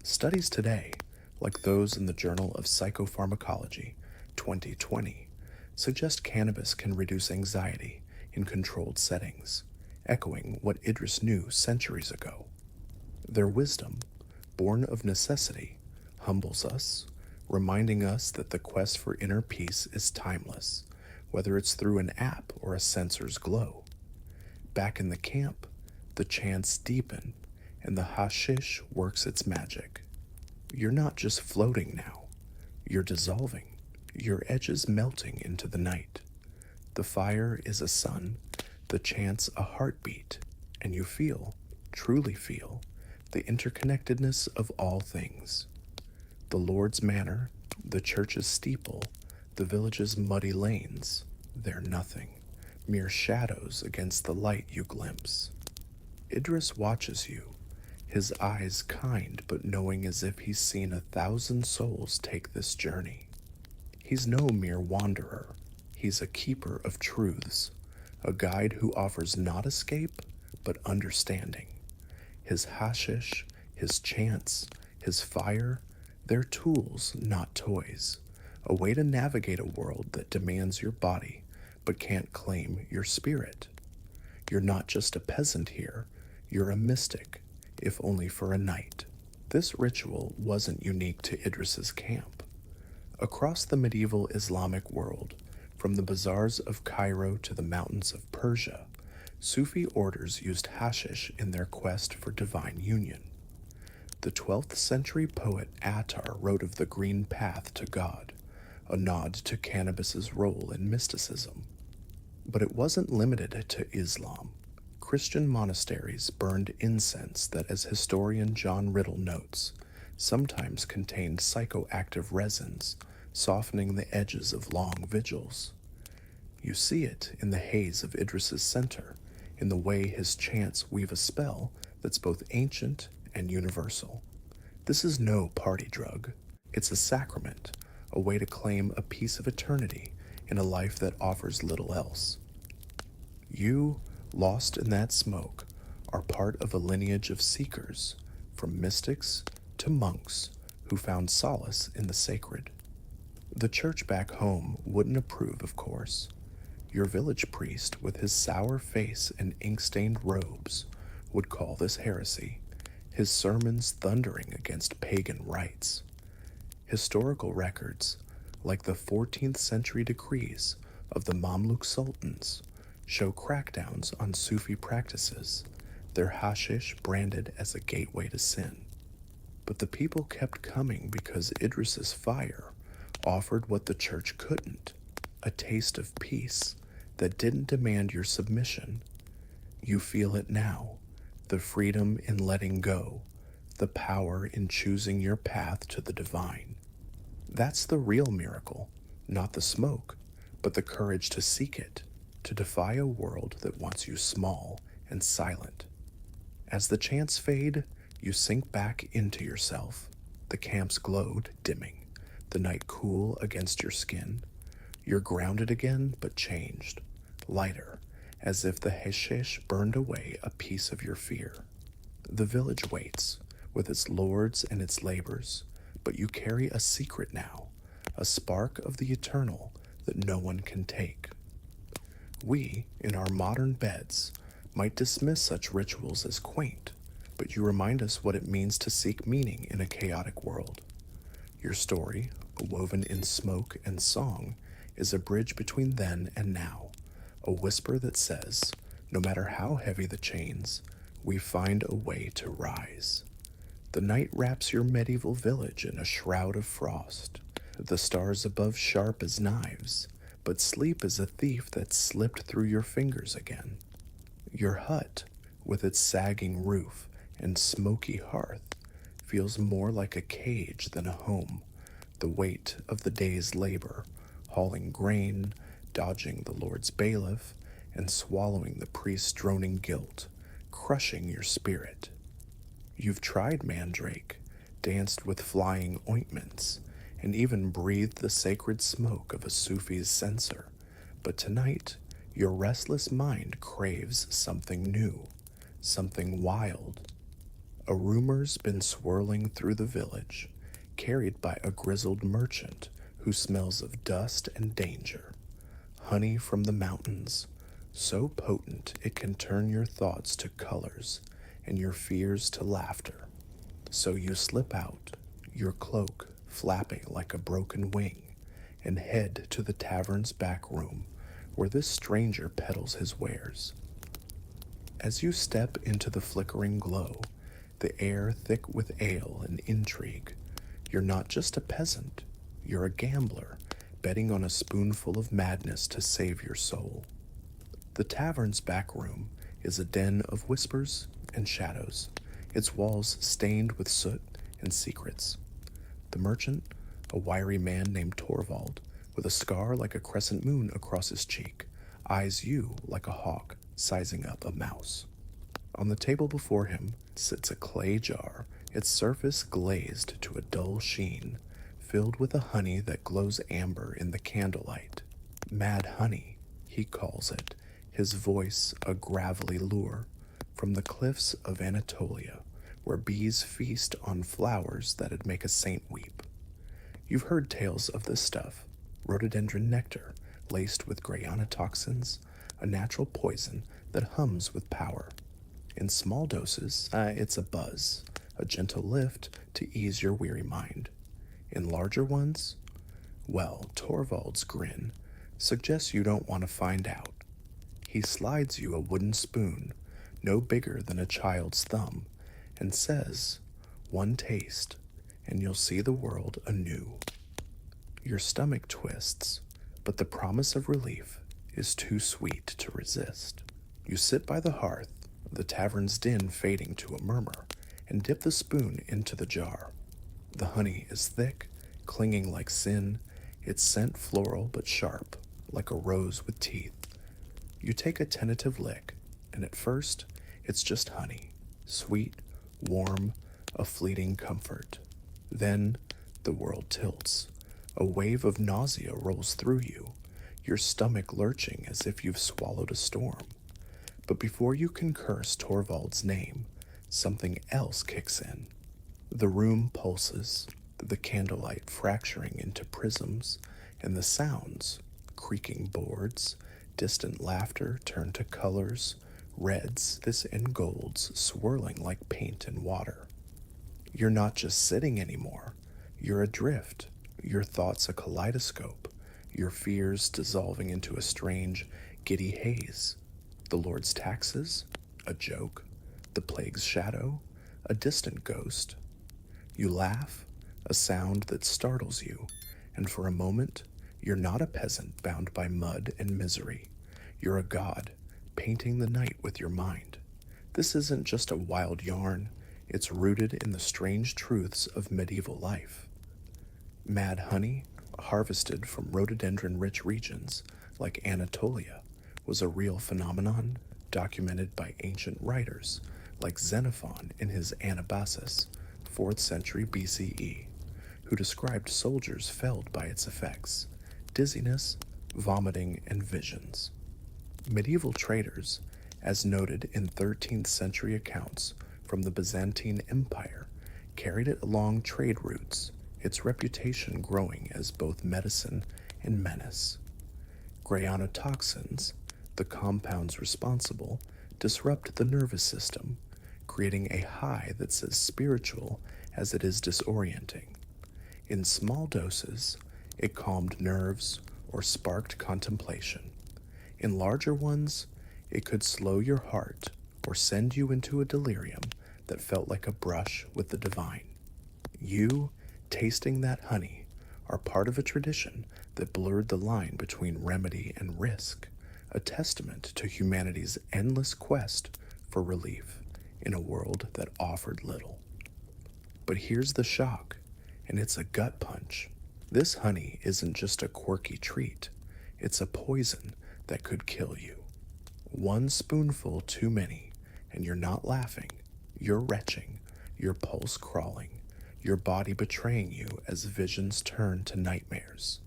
Studies today, like those in the Journal of Psychopharmacology 2020, suggest cannabis can reduce anxiety in controlled settings, echoing what Idris knew centuries ago. Their wisdom, born of necessity, humbles us, reminding us that the quest for inner peace is timeless, whether it's through an app or a sensor's glow. Back in the camp, the chants deepen and the hashish works its magic. You're not just floating now, you're dissolving, your edges melting into the night. The fire is a sun, the chants a heartbeat, and you feel, truly feel, the interconnectedness of all things. The Lord's manor, the church's steeple, the village's muddy lanes, they're nothing, mere shadows against the light you glimpse. Idris watches you, his eyes kind but knowing as if he's seen 1,000 souls take this journey. He's no mere wanderer, he's a keeper of truths, a guide who offers not escape but understanding. His hashish, his chants, his fire, they're tools, not toys, a way to navigate a world that demands your body but can't claim your spirit. You're not just a peasant here, you're a mystic, if only for a night. This ritual wasn't unique to Idris's camp. Across the medieval Islamic world, from the bazaars of Cairo to the mountains of Persia, Sufi orders used hashish in their quest for divine union. The 12th century poet Attar wrote of the green path to God, a nod to cannabis's role in mysticism. But it wasn't limited to Islam. Christian monasteries burned incense that, as historian John Riddle notes, sometimes contained psychoactive resins, softening the edges of long vigils. You see it in the haze of Idris's center, in the way his chants weave a spell that's both ancient and universal. This is no party drug. It's a sacrament, a way to claim a piece of eternity in a life that offers little else. You, lost in that smoke, are part of a lineage of seekers, from mystics to monks who found solace in the sacred. The church back home wouldn't approve, of course. Your village priest, with his sour face and ink-stained robes, would call this heresy, his sermons thundering against pagan rites. Historical records, like the 14th century decrees of the Mamluk sultans, show crackdowns on Sufi practices, their hashish branded as a gateway to sin. But the people kept coming because Idris's fire offered what the church couldn't, a taste of peace that didn't demand your submission. You feel it now, the freedom in letting go, the power in choosing your path to the divine. That's the real miracle, not the smoke, but the courage to seek it, to defy a world that wants you small and silent. As the chants fade, you sink back into yourself. The camp's glow dimming, the night cool against your skin. You're grounded again, but changed, lighter, as if the hashish burned away a piece of your fear. The village waits, with its lords and its labors, but you carry a secret now, a spark of the eternal that no one can take. We, in our modern beds, might dismiss such rituals as quaint, but you remind us what it means to seek meaning in a chaotic world. Your story, woven in smoke and song, is a bridge between then and now, a whisper that says, no matter how heavy the chains, we find a way to rise. The night wraps your medieval village in a shroud of frost, the stars above sharp as knives, but sleep is a thief that slipped through your fingers again. Your hut, with its sagging roof and smoky hearth, feels more like a cage than a home, the weight of the day's labor, hauling grain, dodging the Lord's bailiff, and swallowing the priest's droning guilt, crushing your spirit. You've tried mandrake, danced with flying ointments, and even breathed the sacred smoke of a Sufi's censer, but tonight Your restless mind craves something new, something wild. A rumor's been swirling through the village, carried by a grizzled merchant who smells of dust and danger. Honey from the mountains, so potent it can turn your thoughts to colors and your fears to laughter. So you slip out, your cloak flapping like a broken wing, and head to the tavern's back room where this stranger peddles his wares. As you step into the flickering glow, the air thick with ale and intrigue, you're not just a peasant, you're a gambler, betting on a spoonful of madness to save your soul. The tavern's back room is a den of whispers and shadows, its walls stained with soot and secrets. The merchant, a wiry man named Torvald, with a scar like a crescent moon across his cheek, eyes you like a hawk sizing up a mouse. On the table before him sits a clay jar, its surface glazed to a dull sheen, filled with a honey that glows amber in the candlelight. Mad honey, he calls it, his voice a gravelly lure, from the cliffs of Anatolia, where bees feast on flowers that'd make a saint weep. You've heard tales of this stuff, rhododendron nectar, laced with grayanotoxins, a natural poison that hums with power. In small doses, it's a buzz, a gentle lift to ease your weary mind. In larger ones, well, Torvald's grin suggests you don't want to find out. He slides you a wooden spoon, no bigger than a child's thumb, and says, "One taste, and you'll see the world anew." Your stomach twists, but the promise of relief is too sweet to resist. You sit by the hearth, the tavern's din fading to a murmur, and dip the spoon into the jar. The honey is thick, clinging like sin, its scent floral but sharp, like a rose with teeth. You take a tentative lick, and at first, it's just honey, sweet, warm, a fleeting comfort. Then, the world tilts. A wave of nausea rolls through you, your stomach lurching as if you've swallowed a storm. But before you can curse Torvald's name, something else kicks in. The room pulses, the candlelight fracturing into prisms, and the sounds, creaking boards, distant laughter turned to colors, reds, this and golds swirling like paint in water. You're not just sitting anymore, you're adrift, your thoughts a kaleidoscope, your fears dissolving into a strange, giddy haze. The Lord's taxes, a joke, the plague's shadow, a distant ghost. You laugh, a sound that startles you, and for a moment, you're not a peasant bound by mud and misery. You're a god, painting the night with your mind. This isn't just a wild yarn, it's rooted in the strange truths of medieval life. Mad honey, harvested from rhododendron-rich regions like Anatolia, was a real phenomenon documented by ancient writers like Xenophon in his Anabasis, 4th century BCE, who described soldiers felled by its effects, dizziness, vomiting, and visions. Medieval traders, as noted in 13th century accounts from the Byzantine Empire, carried it along trade routes, its reputation growing as both medicine and menace. Grayanotoxins, the compounds responsible, disrupt the nervous system, creating a high that's as spiritual as it is disorienting. In small doses, it calmed nerves or sparked contemplation. In larger ones, it could slow your heart or send you into a delirium that felt like a brush with the divine. You, tasting that honey, are part of a tradition that blurred the line between remedy and risk, a testament to humanity's endless quest for relief in a world that offered little. But here's the shock, and it's a gut punch. This honey isn't just a quirky treat, it's a poison that could kill you. One spoonful too many, and you're not laughing, you're retching, your pulse crawling, your body betraying you as visions turn to nightmares.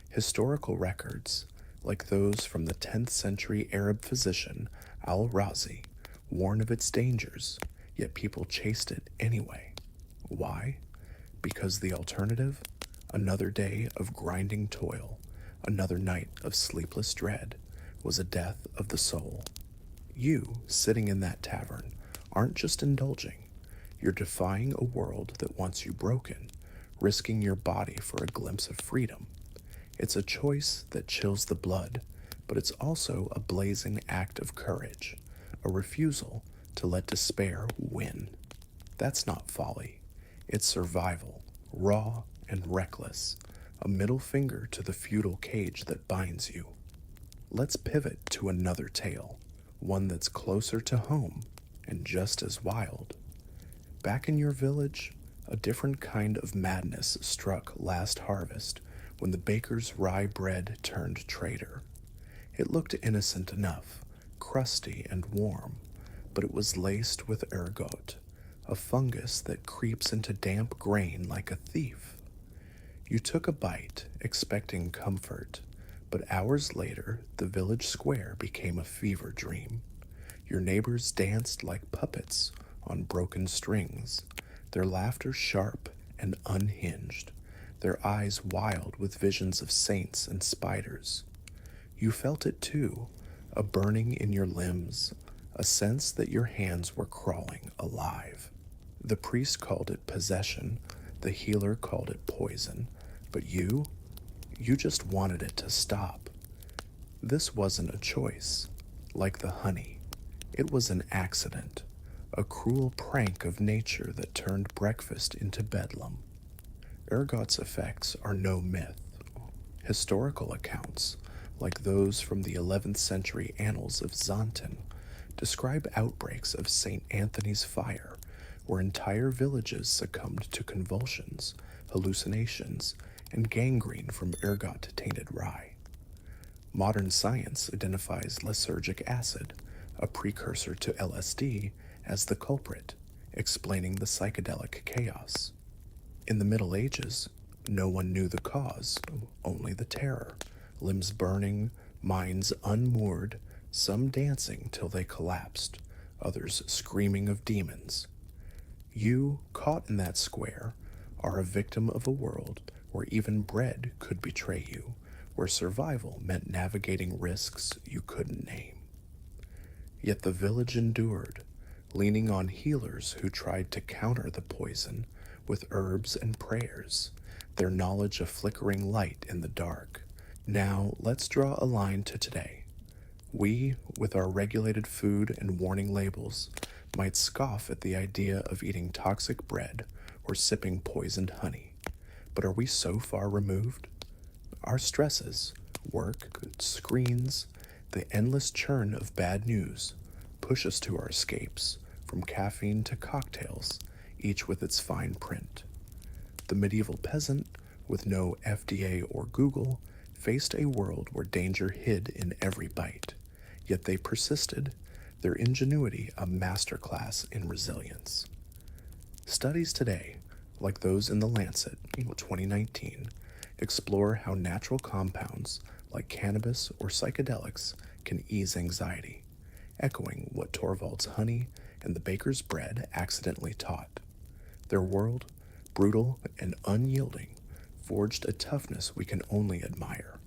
Historical records, like those from the 10th century Arab physician al-Razi, warned of its dangers, yet people chased it anyway. Why? Because the alternative? Another day of grinding toil, another night of sleepless dread, was a death of the soul. You, sitting in that tavern, aren't just indulging. You're defying a world that wants you broken, risking your body for a glimpse of freedom. It's a choice that chills the blood, but it's also a blazing act of courage, a refusal to let despair win. That's not folly. It's survival, raw and reckless, a middle finger to the feudal cage that binds you. Let's pivot to another tale, one that's closer to home and just as wild. Back in your village, a different kind of madness struck last harvest when the baker's rye bread turned traitor. It looked innocent enough, crusty and warm, but it was laced with ergot, a fungus that creeps into damp grain like a thief. You took a bite, expecting comfort, but hours later the village square became a fever dream. Your neighbors danced like puppets on broken strings, their laughter sharp and unhinged, their eyes wild with visions of saints and spiders. You felt it too, a burning in your limbs, a sense that your hands were crawling alive. The priest called it possession, the healer called it poison, but you just wanted it to stop. This wasn't a choice, like the honey. It was an accident, a cruel prank of nature that turned breakfast into bedlam. Ergot's effects are no myth. Historical accounts, like those from the 11th century annals of Xanten, describe outbreaks of St. Anthony's fire, where entire villages succumbed to convulsions, hallucinations, and gangrene from ergot-tainted rye. Modern science identifies lysergic acid, a precursor to LSD, as the culprit, explaining the psychedelic chaos. In the Middle Ages, no one knew the cause, only the terror, limbs burning, minds unmoored, some dancing till they collapsed, others screaming of demons. You, caught in that square, are a victim of a world where even bread could betray you, where survival meant navigating risks you couldn't name. Yet the village endured, leaning on healers who tried to counter the poison with herbs and prayers, their knowledge a flickering light in the dark. Now let's draw a line to today. We, with our regulated food and warning labels, might scoff at the idea of eating toxic bread or sipping poisoned honey. But are we so far removed? Our stresses, work, screens, the endless churn of bad news, push us to our escapes, from caffeine to cocktails, each with its fine print. The medieval peasant, with no FDA or Google, faced a world where danger hid in every bite. Yet they persisted, their ingenuity a masterclass in resilience. Studies today, like those in The Lancet, 2019, explore how natural compounds like cannabis or psychedelics can ease anxiety, echoing what Torvald's honey and the baker's bread accidentally taught. Their world, brutal and unyielding, forged a toughness we can only admire,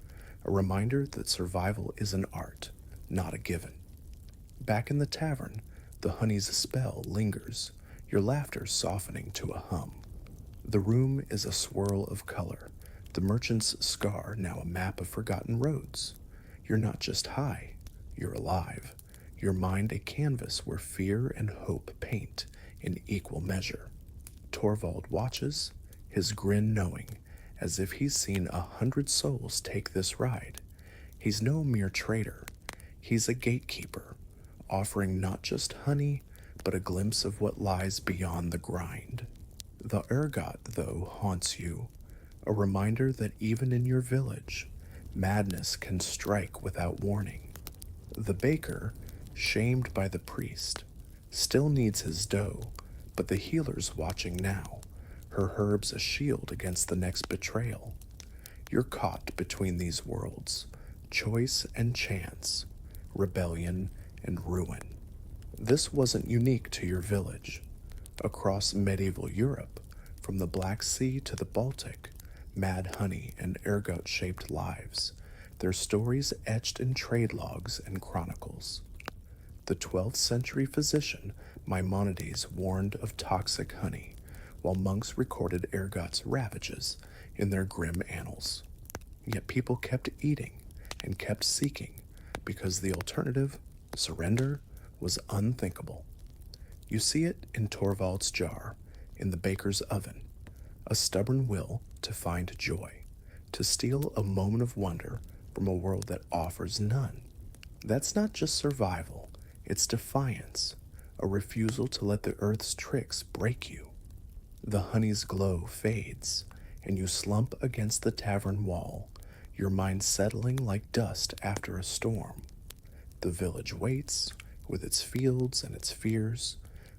a reminder that survival is an art, not a given. Back in the tavern, the honey's spell lingers, your laughter softening to a hum. The room is a swirl of color, the merchant's scar now a map of forgotten roads. You're not just high, you're alive, your mind a canvas where fear and hope paint in equal measure. Torvald watches, his grin knowing, as if he's seen 100 souls take this ride. He's no mere trader, he's a gatekeeper, offering not just honey, but a glimpse of what lies beyond the grind. The ergot, though, haunts you, a reminder that even in your village, madness can strike without warning. The baker, shamed by the priest, still needs his dough, but the healer's watching now, her herbs a shield against the next betrayal. You're caught between these worlds, choice and chance, rebellion and ruin. This wasn't unique to your village. Across medieval Europe, from the Black Sea to the Baltic, mad honey and ergot-shaped lives, their stories etched in trade logs and chronicles. The 12th century physician Maimonides warned of toxic honey, while monks recorded ergot's ravages in their grim annals. Yet people kept eating and kept seeking because the alternative, surrender, was unthinkable. You see it in Torvald's jar, in the baker's oven, a stubborn will to find joy, to steal a moment of wonder from a world that offers none. That's not just survival, it's defiance, a refusal to let the earth's tricks break you. The honey's glow fades, and you slump against the tavern wall, your mind settling like dust after a storm. The village waits, with its fields and its fears,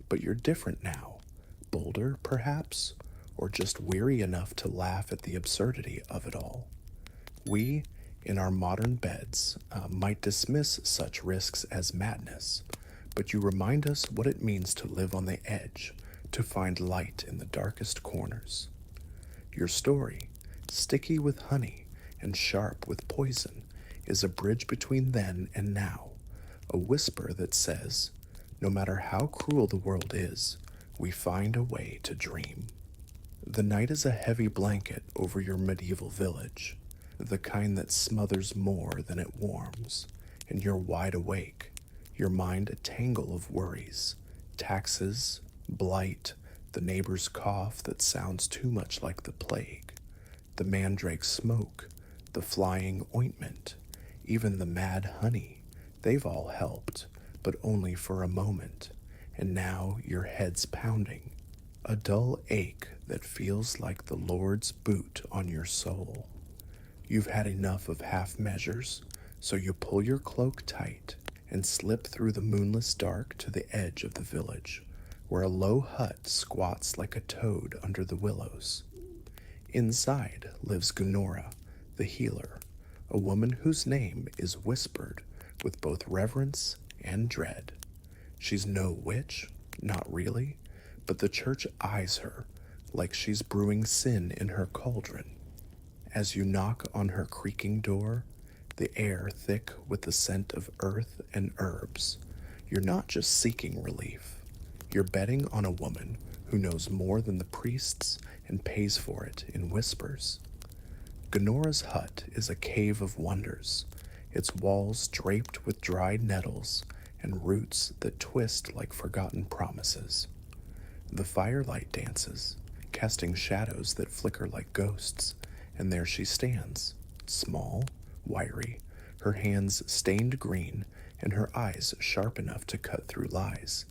but you're different now, bolder, perhaps, or just weary enough to laugh at the absurdity of it all. We, in our modern beds, might dismiss such risks as madness, but you remind us what it means to live on the edge, to find light in the darkest corners. Your story, sticky with honey and sharp with poison, is a bridge between then and now, a whisper that says, no matter how cruel the world is, we find a way to dream. The night is a heavy blanket over your medieval village, the kind that smothers more than it warms, and you're wide awake, your mind a tangle of worries, taxes, blight, the neighbor's cough that sounds too much like the plague, the mandrake smoke, the flying ointment, even the mad honey. They've all helped, but only for a moment, and now your head's pounding, a dull ache that feels like the Lord's boot on your soul. You've had enough of half measures, so you pull your cloak tight and slip through the moonless dark to the edge of the village, where a low hut squats like a toad under the willows. Inside lives Gunora, the healer, a woman whose name is whispered with both reverence and dread. She's no witch, not really, but the church eyes her like she's brewing sin in her cauldron. As you knock on her creaking door, the air thick with the scent of earth and herbs, you're not just seeking relief. You're betting on a woman who knows more than the priests and pays for it in whispers. Gunora's hut is a cave of wonders, its walls draped with dried nettles and roots that twist like forgotten promises. The firelight dances, casting shadows that flicker like ghosts, and there she stands, small, wiry, her hands stained green and her eyes sharp enough to cut through lies.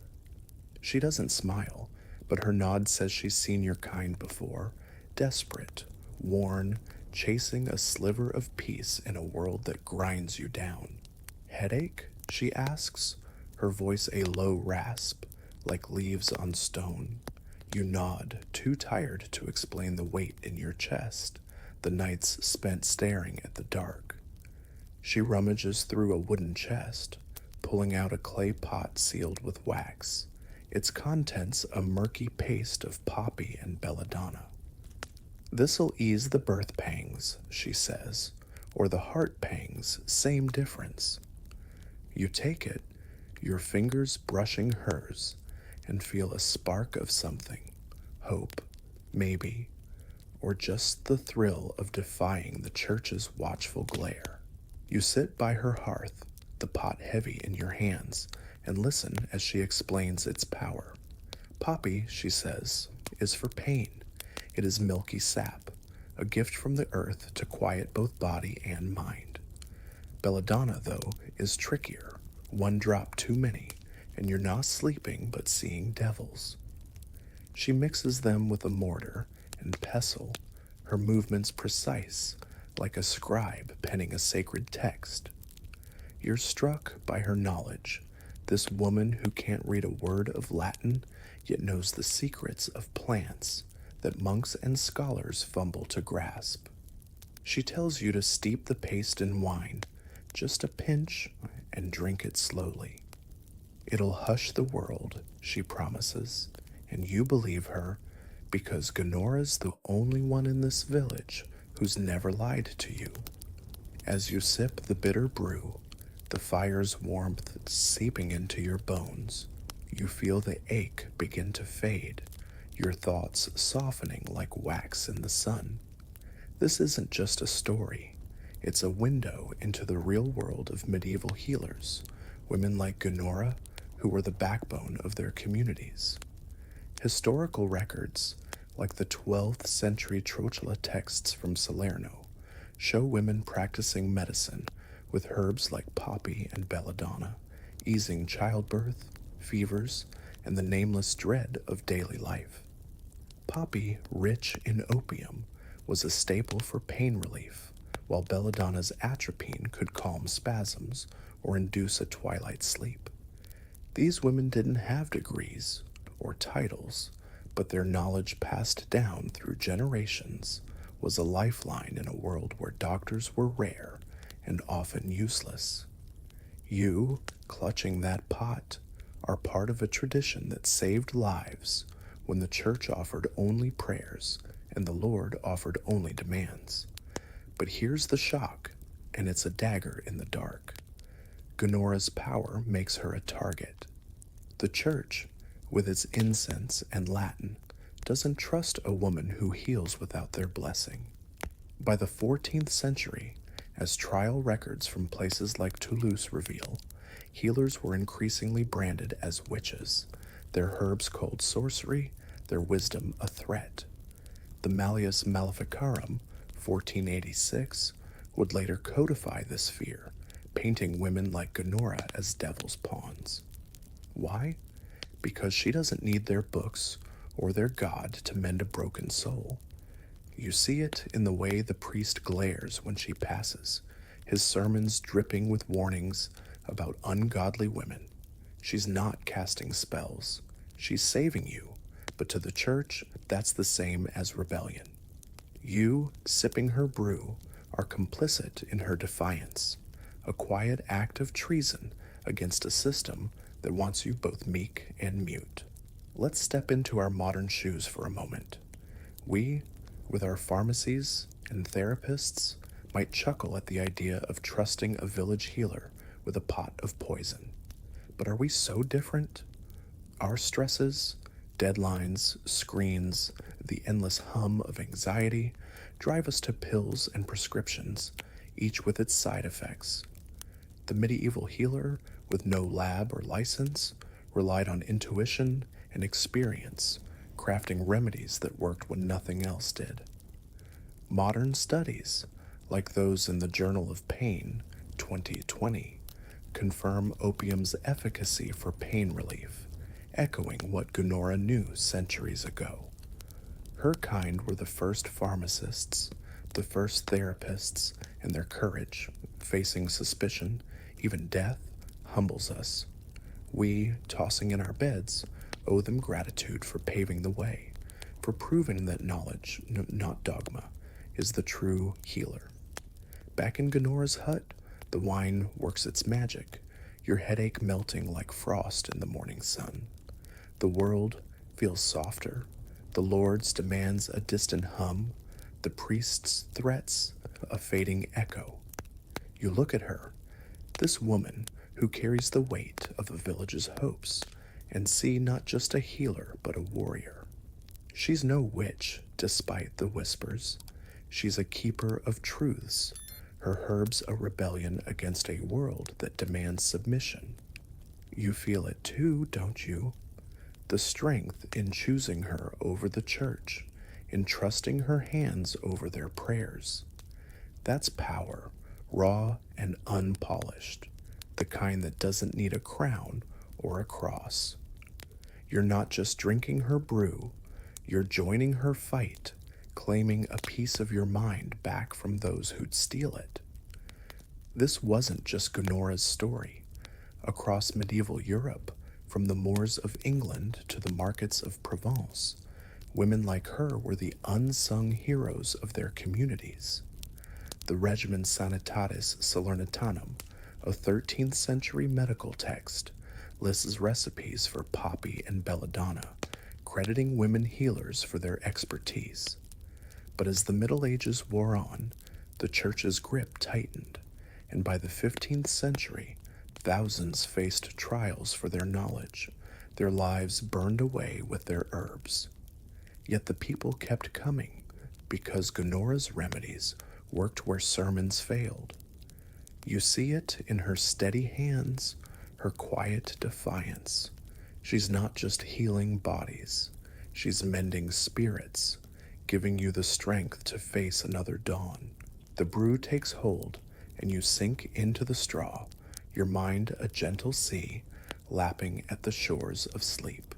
She doesn't smile, but her nod says she's seen your kind before, desperate, worn, chasing a sliver of peace in a world that grinds you down. Headache? She asks, her voice a low rasp, like leaves on stone. You nod, too tired to explain the weight in your chest, the nights spent staring at the dark. She rummages through a wooden chest, pulling out a clay pot sealed with wax, its contents a murky paste of poppy and belladonna. This'll ease the birth pangs, she says, or the heart pangs, same difference. You take it, your fingers brushing hers, and feel a spark of something, hope, maybe, or just the thrill of defying the church's watchful glare. You sit by her hearth, the pot heavy in your hands, and listen as she explains its power. Poppy, she says, is for pain. It is milky sap, a gift from the earth to quiet both body and mind. Belladonna, though, is trickier, one drop too many, and you're not sleeping but seeing devils. She mixes them with a mortar and pestle, her movements precise, like a scribe penning a sacred text. You're struck by her knowledge, this woman who can't read a word of Latin, yet knows the secrets of plants that monks and scholars fumble to grasp. She tells you to steep the paste in wine, Just a pinch and drink it slowly. It'll hush the world, she promises, and you believe her because Ganora's the only one in this village who's never lied to you. As you sip the bitter brew, the fire's warmth seeping into your bones, you feel the ache begin to fade, your thoughts softening like wax in the sun. This isn't just a story. It's a window into the real world of medieval healers, women like Gunora, who were the backbone of their communities. Historical records, like the 12th century Trocula texts from Salerno, show women practicing medicine with herbs like poppy and belladonna, easing childbirth, fevers, and the nameless dread of daily life. Poppy, rich in opium, was a staple for pain relief, while belladonna's atropine could calm spasms or induce a twilight sleep. These women didn't have degrees or titles, but their knowledge passed down through generations was a lifeline in a world where doctors were rare and often useless. You, clutching that pot, are part of a tradition that saved lives when the church offered only prayers and the Lord offered only demands. But here's the shock, and it's a dagger in the dark. Gunora's power makes her a target. The church, with its incense and Latin, doesn't trust a woman who heals without their blessing. By the 14th century, as trial records from places like Toulouse reveal, healers were increasingly branded as witches, their herbs called sorcery, their wisdom a threat. The Malleus Maleficarum, 1486, would later codify this fear, painting women like Gunora as devil's pawns. Why? Because she doesn't need their books or their god to mend a broken soul. You see it in the way the priest glares when she passes, his sermons dripping with warnings about ungodly women. She's not casting spells. She's saving you, but to the church, that's the same as rebellion. You, sipping her brew, are complicit in her defiance, a quiet act of treason against a system that wants you both meek and mute. Let's step into our modern shoes for a moment. We, with our pharmacies and therapists, might chuckle at the idea of trusting a village healer with a pot of poison. But are we so different? Our stresses, deadlines, screens, the endless hum of anxiety drive us to pills and prescriptions, each with its side effects. The medieval healer, with no lab or license, relied on intuition and experience, crafting remedies that worked when nothing else did. Modern studies, like those in the Journal of Pain, 2020, confirm opium's efficacy for pain relief, echoing what Gunora knew centuries ago. Her kind were the first pharmacists, the first therapists, and their courage, facing suspicion, even death, humbles us. We, tossing in our beds, owe them gratitude for paving the way, for proving that knowledge, not dogma, is the true healer. Back in Gunora's hut, the wine works its magic, your headache melting like frost in the morning sun. The world feels softer, the Lord's demands a distant hum, the priest's threats a fading echo. You look at her, this woman who carries the weight of a village's hopes, and see not just a healer but a warrior. She's no witch, despite the whispers. She's a keeper of truths, her herbs a rebellion against a world that demands submission. You feel it too, don't you? The strength in choosing her over the church, in trusting her hands over their prayers. That's power, raw and unpolished, the kind that doesn't need a crown or a cross. You're not just drinking her brew, you're joining her fight, claiming a piece of your mind back from those who'd steal it. This wasn't just Gunora's story. Across medieval Europe, from the moors of England to the markets of Provence, women like her were the unsung heroes of their communities. The Regimen Sanitatis Salernitanum, a 13th century medical text, lists recipes for poppy and belladonna, crediting women healers for their expertise. But as the Middle Ages wore on, the Church's grip tightened, and by the 15th century, thousands faced trials for their knowledge, their lives burned away with their herbs. Yet the people kept coming, because Gonora's remedies worked where sermons failed. You see it in her steady hands, her quiet defiance. She's not just healing bodies, she's mending spirits, giving you the strength to face another dawn. The brew takes hold, and you sink into the straw, your mind a gentle sea, lapping at the shores of sleep.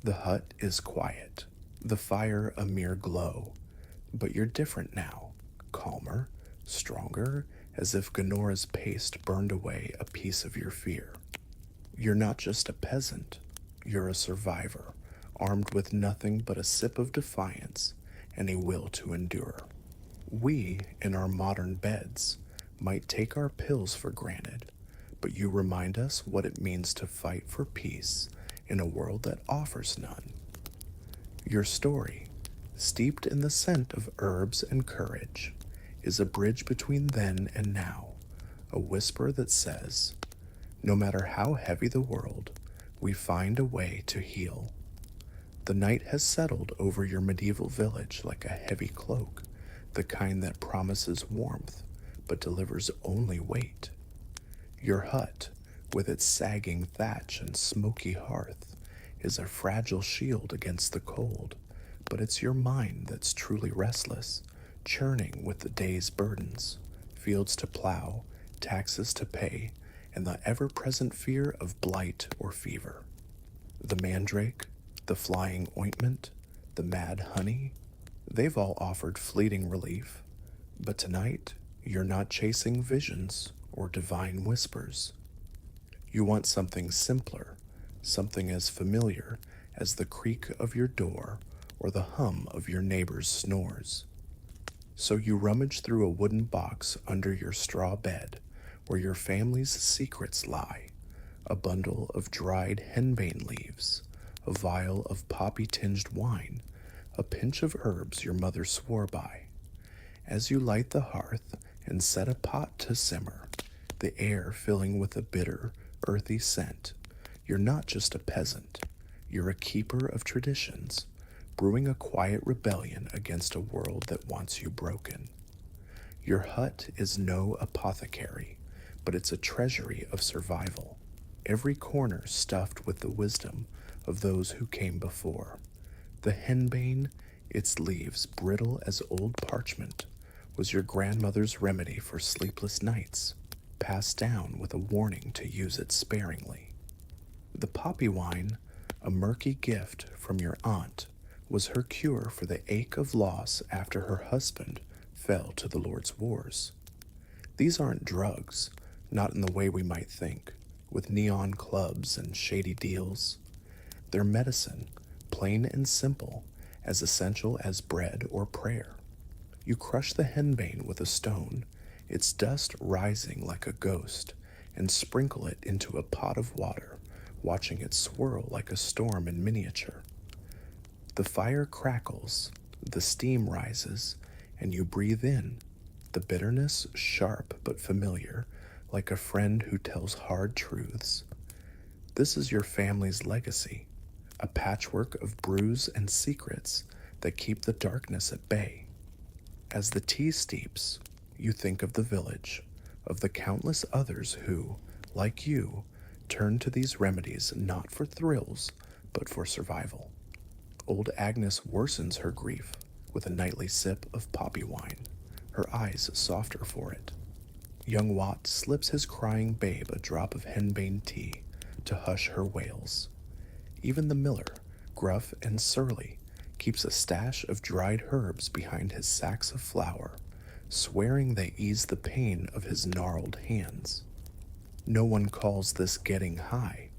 The hut is quiet, the fire a mere glow, but you're different now, calmer, stronger, as if Gonora's paste burned away a piece of your fear. You're not just a peasant, you're a survivor, armed with nothing but a sip of defiance and a will to endure. We, in our modern beds, might take our pills for granted, but you remind us what it means to fight for peace in a world that offers none. Your story, steeped in the scent of herbs and courage, is a bridge between then and now, a whisper that says, no matter how heavy the world, we find a way to heal. The night has settled over your medieval village like a heavy cloak, the kind that promises warmth but delivers only weight. Your hut, with its sagging thatch and smoky hearth, is a fragile shield against the cold, but it's your mind that's truly restless, churning with the day's burdens, fields to plow, taxes to pay, and the ever-present fear of blight or fever. The mandrake, the flying ointment, the mad honey, they've all offered fleeting relief, but tonight you're not chasing visions or divine whispers. You want something simpler, something as familiar as the creak of your door or the hum of your neighbor's snores. So you rummage through a wooden box under your straw bed where your family's secrets lie, a bundle of dried henbane leaves, a vial of poppy-tinged wine, a pinch of herbs your mother swore by. As you light the hearth and set a pot to simmer, the air filling with a bitter, earthy scent, you're not just a peasant, you're a keeper of traditions, brewing a quiet rebellion against a world that wants you broken. Your hut is no apothecary, but it's a treasury of survival, every corner stuffed with the wisdom of those who came before. The henbane, its leaves brittle as old parchment, was your grandmother's remedy for sleepless nights, passed down with a warning to use it sparingly. The poppy wine, a murky gift from your aunt, was her cure for the ache of loss after her husband fell to the Lord's wars. These aren't drugs, not in the way we might think, with neon clubs and shady deals. They're medicine, plain and simple, as essential as bread or prayer. You crush the henbane with a stone, its dust rising like a ghost, and sprinkle it into a pot of water, watching it swirl like a storm in miniature. The fire crackles, the steam rises, and you breathe in, the bitterness sharp but familiar, like a friend who tells hard truths. This is your family's legacy, a patchwork of brews and secrets that keep the darkness at bay. As the tea steeps, you think of the village, of the countless others who, like you, turn to these remedies not for thrills, but for survival. Old Agnes worsens her grief with a nightly sip of poppy wine, her eyes softer for it. Young Wat slips his crying babe a drop of henbane tea to hush her wails. Even the miller, gruff and surly, keeps a stash of dried herbs behind his sacks of flour, swearing they ease the pain of his gnarled hands. No one calls this getting high.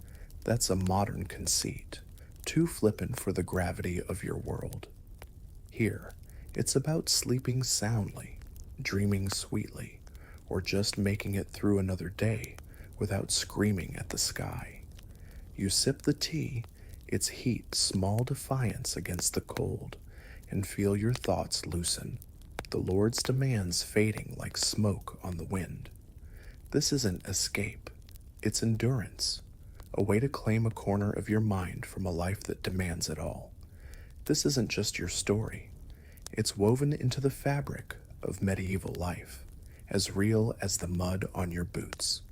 That's a modern conceit, too flippant for the gravity of your world. Here, it's about sleeping soundly, dreaming sweetly, or just making it through another day without screaming at the sky. You sip the tea, its heat small defiance against the cold, and feel your thoughts loosen, the Lord's demands fading like smoke on the wind. This isn't escape, it's endurance, a way to claim a corner of your mind from a life that demands it all. This isn't just your story, it's woven into the fabric of medieval life, as real as the mud on your boots.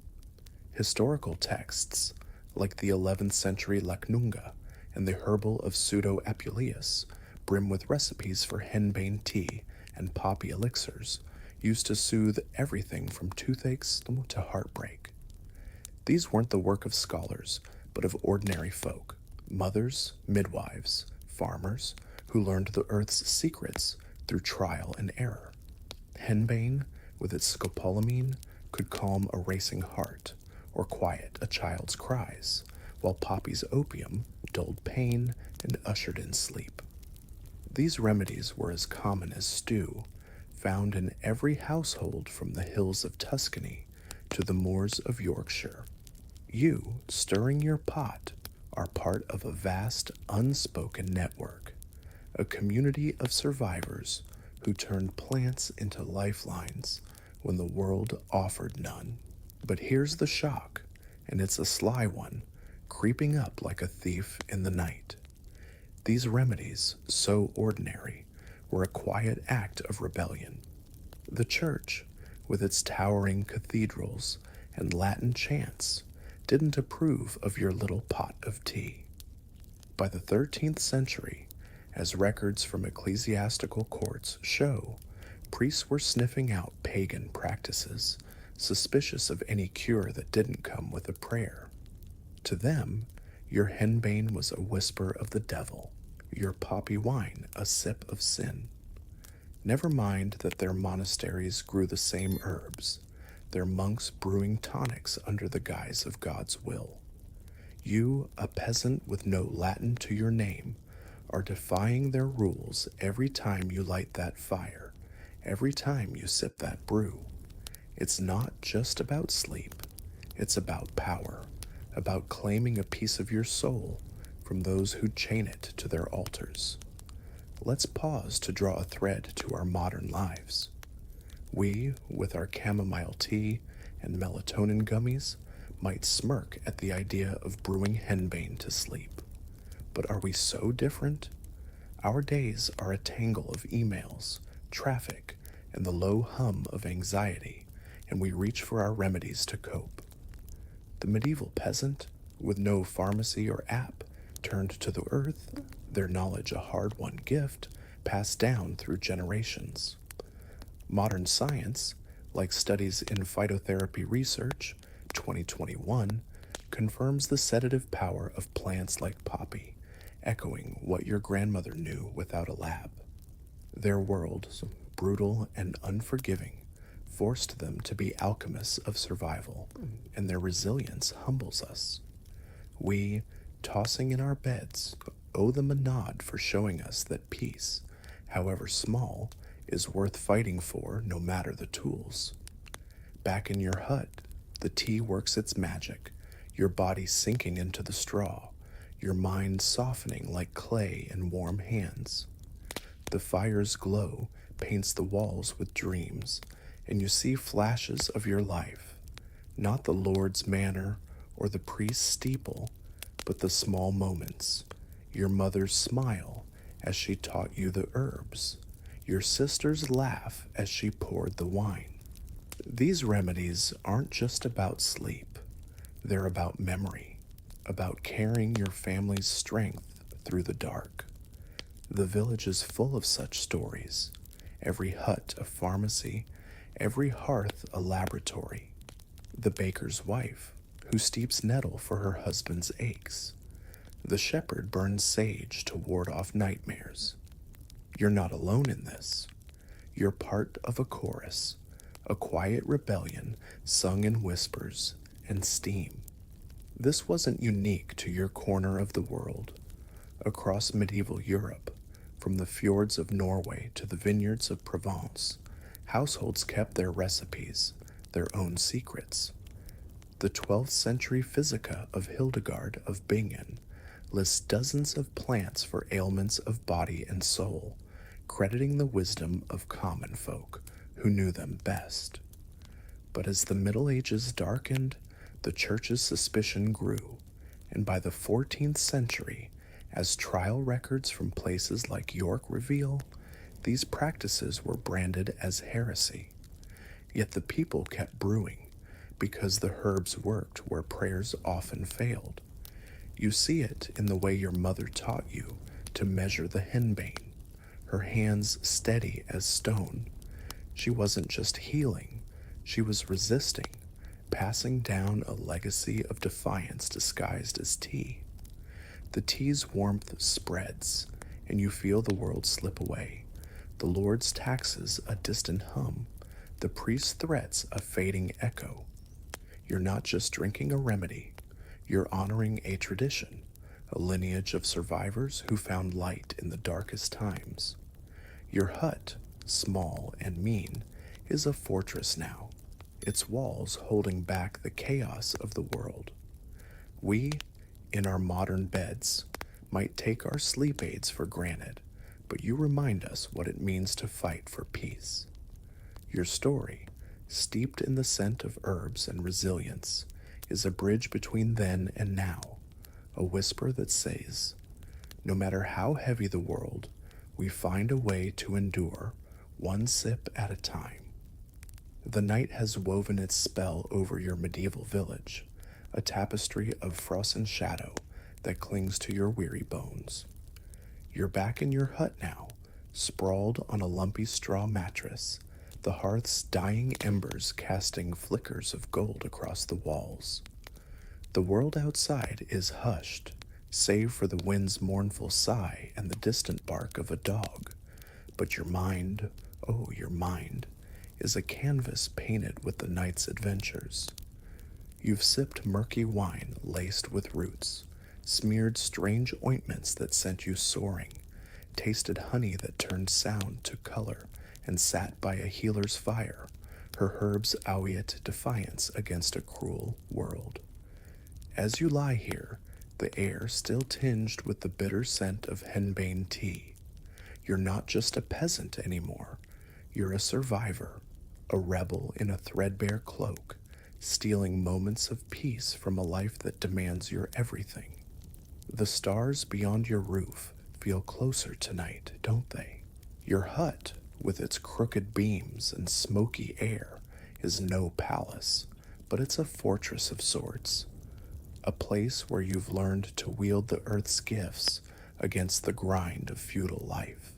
Historical texts, like the 11th century Lacnunga and the Herbal of Pseudo Apuleius, brim with recipes for henbane tea and poppy elixirs used to soothe everything from toothaches to heartbreak. These weren't the work of scholars, but of ordinary folk, mothers, midwives, farmers, who learned the earth's secrets through trial and error. Henbane, with its scopolamine, could calm a racing heart or quiet a child's cries, while poppy's opium dulled pain and ushered in sleep. These remedies were as common as stew, found in every household from the hills of Tuscany to the moors of Yorkshire. You, stirring your pot, are part of a vast, unspoken network, a community of survivors who turned plants into lifelines when the world offered none. But here's the shock, and it's a sly one, creeping up like a thief in the night. These remedies, so ordinary, were a quiet act of rebellion. The church, with its towering cathedrals and Latin chants, didn't approve of your little pot of tea. By the 13th century, as records from ecclesiastical courts show, priests were sniffing out pagan practices, suspicious of any cure that didn't come with a prayer. To them, your henbane was a whisper of the devil, your poppy wine a sip of sin. Never mind that their monasteries grew the same herbs, their monks brewing tonics under the guise of God's will. You, a peasant with no Latin to your name, are defying their rules every time you light that fire, every time you sip that brew. It's not just about sleep, it's about power, about claiming a piece of your soul from those who chain it to their altars. Let's pause to draw a thread to our modern lives. We, with our chamomile tea and melatonin gummies, might smirk at the idea of brewing henbane to sleep. But are we so different? Our days are a tangle of emails, traffic, and the low hum of anxiety, and we reach for our remedies to cope. The medieval peasant, with no pharmacy or app, turned to the earth, their knowledge a hard-won gift, passed down through generations. Modern science, like studies in phytotherapy research, 2021, confirms the sedative power of plants like poppy, echoing what your grandmother knew without a lab. Their worlds, brutal and unforgiving, forced them to be alchemists of survival, and their resilience humbles us. We, tossing in our beds, owe them a nod for showing us that peace, however small, is worth fighting for no matter the tools. Back in your hut, the tea works its magic, your body sinking into the straw, your mind softening like clay in warm hands. The fire's glow paints the walls with dreams, and you see flashes of your life, not the Lord's manor or the priest's steeple, but the small moments, your mother's smile as she taught you the herbs, your sister's laugh as she poured the wine. These remedies aren't just about sleep, they're about memory, about carrying your family's strength through the dark. The village is full of such stories, every hut a pharmacy, every hearth a laboratory. The baker's wife, who steeps nettle for her husband's aches. The shepherd burns sage to ward off nightmares. You're not alone in this. You're part of a chorus, a quiet rebellion sung in whispers and steam. This wasn't unique to your corner of the world. Across medieval Europe, from the fjords of Norway to the vineyards of Provence, Households kept their recipes, their own secrets. The 12th century Physica of Hildegard of Bingen lists dozens of plants for ailments of body and soul, crediting the wisdom of common folk who knew them best. But as the Middle Ages darkened, the Church's suspicion grew, and by the 14th century, as trial records from places like York reveal, these practices were branded as heresy. Yet the people kept brewing, because the herbs worked where prayers often failed. You see it in the way your mother taught you to measure the henbane, her hands steady as stone. She wasn't just healing, she was resisting, passing down a legacy of defiance disguised as tea. The tea's warmth spreads, and you feel the world slip away. The Lord's taxes a distant hum, the priest's threats a fading echo. You're not just drinking a remedy, you're honoring a tradition, a lineage of survivors who found light in the darkest times. Your hut, small and mean, is a fortress now, its walls holding back the chaos of the world. We, in our modern beds, might take our sleep aids for granted, but you remind us what it means to fight for peace. Your story, steeped in the scent of herbs and resilience, is a bridge between then and now, a whisper that says, no matter how heavy the world, we find a way to endure, one sip at a time. The night has woven its spell over your medieval village, a tapestry of frost and shadow that clings to your weary bones. You're back in your hut now, sprawled on a lumpy straw mattress, the hearth's dying embers casting flickers of gold across the walls. The world outside is hushed, save for the wind's mournful sigh and the distant bark of a dog. But your mind, oh, your mind, is a canvas painted with the night's adventures. You've sipped murky wine laced with roots, smeared strange ointments that sent you soaring, tasted honey that turned sound to color, and sat by a healer's fire, her herbs aureate defiance against a cruel world. As you lie here, the air still tinged with the bitter scent of henbane tea, you're not just a peasant anymore, you're a survivor, a rebel in a threadbare cloak, stealing moments of peace from a life that demands your everything. The stars beyond your roof feel closer tonight, don't they? Your hut, with its crooked beams and smoky air, is no palace, but it's a fortress of sorts, a place where you've learned to wield the earth's gifts against the grind of feudal life.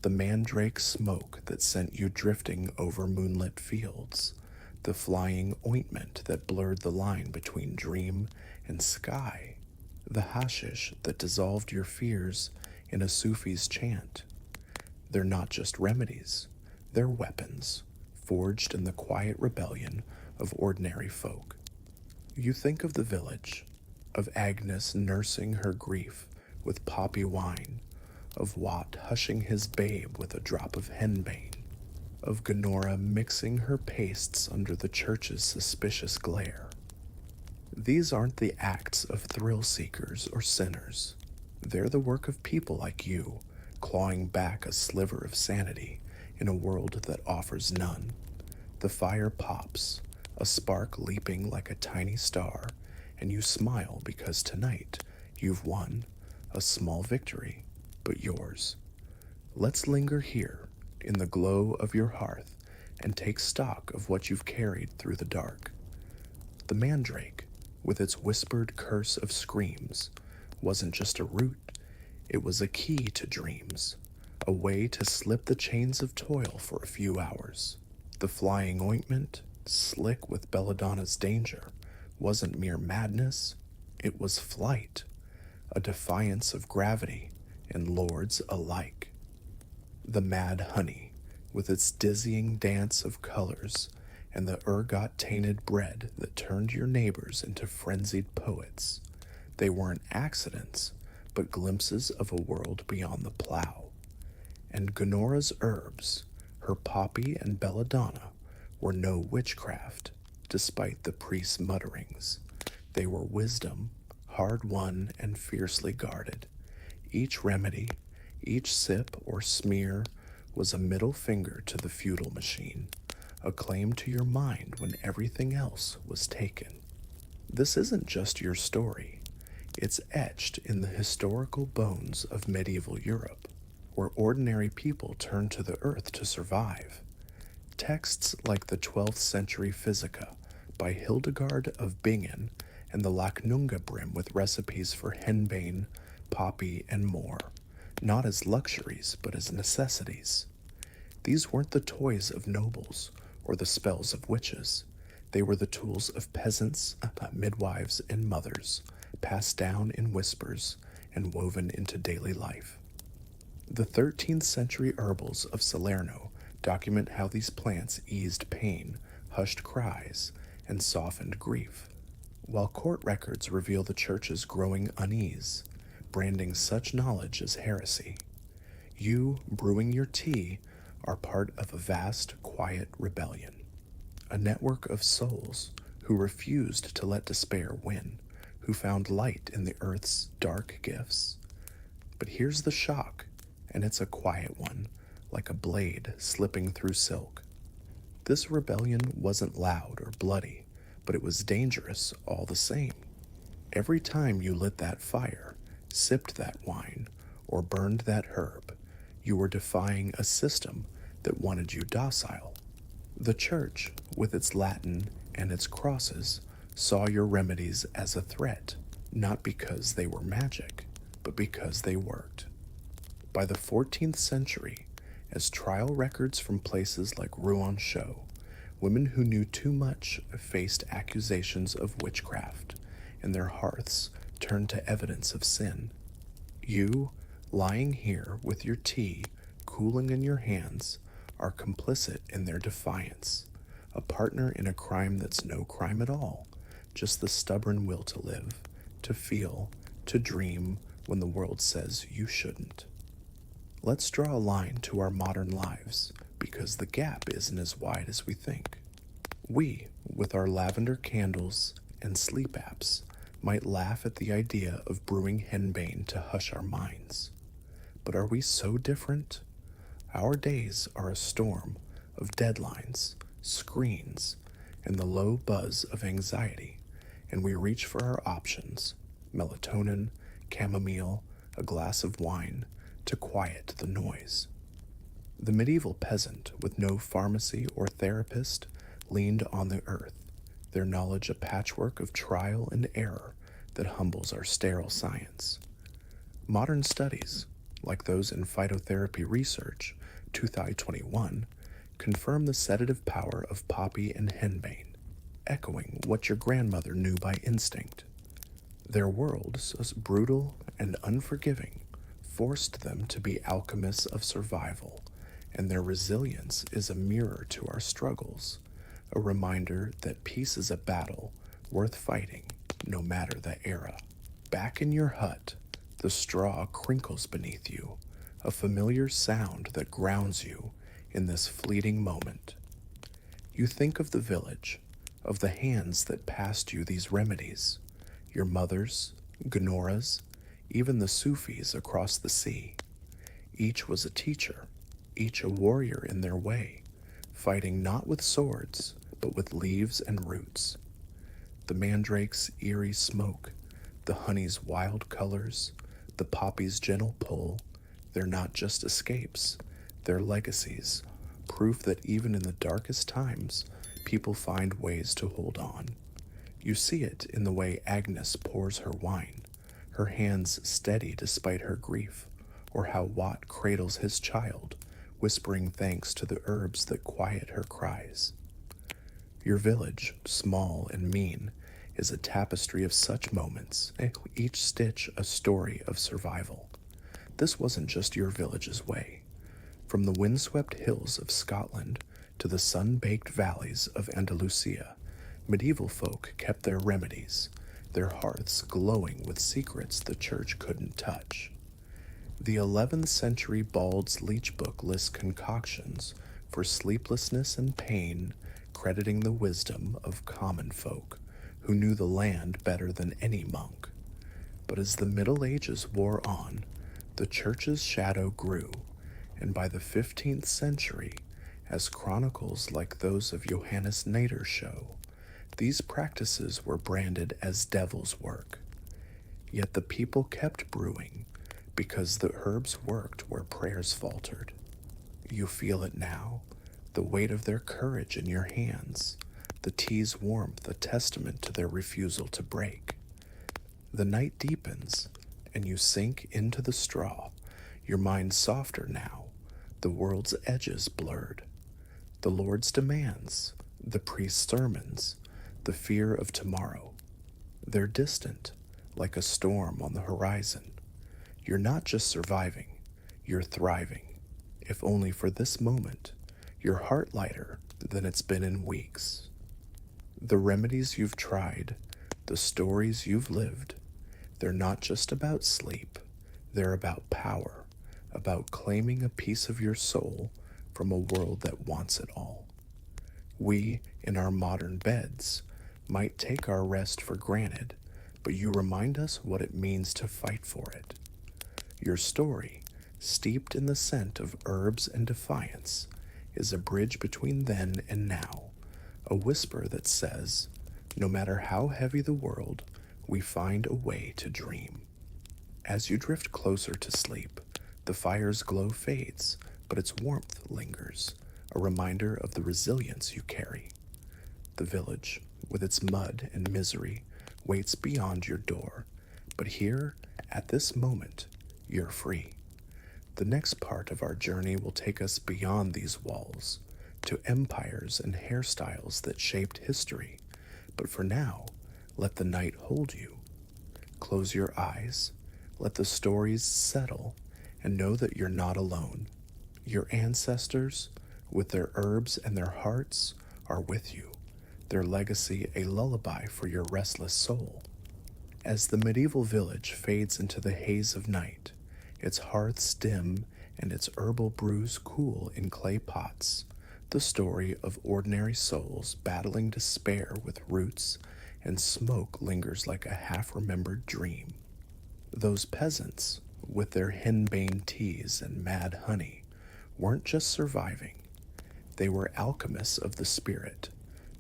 The mandrake smoke that sent you drifting over moonlit fields, the flying ointment that blurred the line between dream and sky, the hashish that dissolved your fears in a Sufi's chant. They're not just remedies, they're weapons, forged in the quiet rebellion of ordinary folk. You think of the village, of Agnes nursing her grief with poppy wine, of Wat hushing his babe with a drop of henbane, of Gonora mixing her pastes under the church's suspicious glare. These aren't the acts of thrill-seekers or sinners. They're the work of people like you, clawing back a sliver of sanity in a world that offers none. The fire pops, a spark leaping like a tiny star, and you smile because tonight you've won, a small victory, but yours. Let's linger here, in the glow of your hearth, and take stock of what you've carried through the dark. The mandrake, with its whispered curse of screams, wasn't just a root, it was a key to dreams, a way to slip the chains of toil for a few hours. The flying ointment, slick with belladonna's danger, wasn't mere madness, it was flight, a defiance of gravity and lords alike. The mad honey, with its dizzying dance of colors, and the ergot-tainted bread that turned your neighbors into frenzied poets. They weren't accidents, but glimpses of a world beyond the plow. And Gonora's herbs, Her poppy and belladonna were no witchcraft, despite the priest's mutterings. They were wisdom, hard won and fiercely guarded. Each remedy, each sip or smear was a middle finger to the feudal machine, a claim to your mind when everything else was taken. This isn't just your story. It's etched in the historical bones of medieval Europe, where ordinary people turned to the earth to survive. Texts like the 12th century Physica by Hildegard of Bingen and the Lachnunga brim with recipes for henbane, poppy, and more, not as luxuries but as necessities. These weren't the toys of nobles or the spells of witches. They were the tools of peasants, midwives, and mothers, passed down in whispers and woven into daily life. The 13th century herbals of Salerno document how these plants eased pain, hushed cries, and softened grief, while court records reveal the church's growing unease, branding such knowledge as heresy. You, brewing your tea, are part of a vast, quiet rebellion, a network of souls who refused to let despair win, who found light in the earth's dark gifts. But here's the shock, and it's a quiet one, like a blade slipping through silk. This rebellion wasn't loud or bloody, but it was dangerous all the same. Every time you lit that fire, sipped that wine, or burned that herb, you were defying a system that wanted you docile. The church, with its Latin and its crosses, saw your remedies as a threat, not because they were magic, but because they worked. By the 14th century, as trial records from places like Rouen show, women who knew too much faced accusations of witchcraft, and their hearths turned to evidence of sin. You, lying here with your tea cooling in your hands, are complicit in their defiance, a partner in a crime that's no crime at all, just the stubborn will to live, to feel, to dream when the world says you shouldn't. Let's draw a line to our modern lives, because the gap isn't as wide as we think. We, with our lavender candles and sleep apps, might laugh at the idea of brewing henbane to hush our minds. But are we so different? Our days are a storm of deadlines, screens, and the low buzz of anxiety, and we reach for our options, melatonin, chamomile, a glass of wine, to quiet the noise. The medieval peasant, with no pharmacy or therapist, leaned on the earth, their knowledge a patchwork of trial and error that humbles our sterile science. Modern studies, like those in phytotherapy research, 2021, confirm the sedative power of poppy and henbane, echoing what your grandmother knew by instinct. Their worlds, as brutal and unforgiving, forced them to be alchemists of survival, and their resilience is a mirror to our struggles, a reminder that peace is a battle worth fighting, no matter the era. Back in your hut, the straw crinkles beneath you, a familiar sound that grounds you in this fleeting moment. You think of the village, of the hands that passed you these remedies, your mothers, Gnoras, even the Sufis across the sea. Each was a teacher, each a warrior in their way, fighting not with swords, but with leaves and roots. The mandrake's eerie smoke, the honey's wild colors, the poppy's gentle pull, they're not just escapes, they're legacies, proof that even in the darkest times, people find ways to hold on. You see it in the way Agnes pours her wine, her hands steady despite her grief, or how Watt cradles his child, whispering thanks to the herbs that quiet her cries. Your village, small and mean, is a tapestry of such moments, each stitch a story of survival. This wasn't just your village's way. From the windswept hills of Scotland to the sun-baked valleys of Andalusia, medieval folk kept their remedies, their hearths glowing with secrets the church couldn't touch. The 11th century Bald's Leech Book lists concoctions for sleeplessness and pain, crediting the wisdom of common folk who knew the land better than any monk. But as the Middle Ages wore on, the church's shadow grew, and by the 15th century, as chronicles like those of Johannes Nader show, these practices were branded as devil's work. Yet the people kept brewing, because the herbs worked where prayers faltered. You feel it now, the weight of their courage in your hands, the tea's warmth a testament to their refusal to break. The night deepens, and you sink into the straw, your mind softer now, the world's edges blurred. The Lord's demands, the priest's sermons, the fear of tomorrow. They're distant, like a storm on the horizon. You're not just surviving, you're thriving, if only for this moment, your heart lighter than it's been in weeks. The remedies you've tried, the stories you've lived, they're not just about sleep, they're about power, about claiming a piece of your soul from a world that wants it all. We, in our modern beds, might take our rest for granted, but you remind us what it means to fight for it. Your story, steeped in the scent of herbs and defiance, is a bridge between then and now, a whisper that says, no matter how heavy the world, we find a way to dream. As you drift closer to sleep, the fire's glow fades, but its warmth lingers, a reminder of the resilience you carry. The village, with its mud and misery, waits beyond your door, but here, at this moment, you're free. The next part of our journey will take us beyond these walls, to empires and hairstyles that shaped history. But for now, let the night hold you. Close your eyes, let the stories settle, and know that you're not alone. Your ancestors, with their herbs and their hearts, are with you, their legacy a lullaby for your restless soul. As the medieval village fades into the haze of night, its hearths dim and its herbal brews cool in clay pots, the story of ordinary souls battling despair with roots and smoke lingers like a half-remembered dream. Those peasants, with their henbane teas and mad honey, weren't just surviving. They were alchemists of the spirit,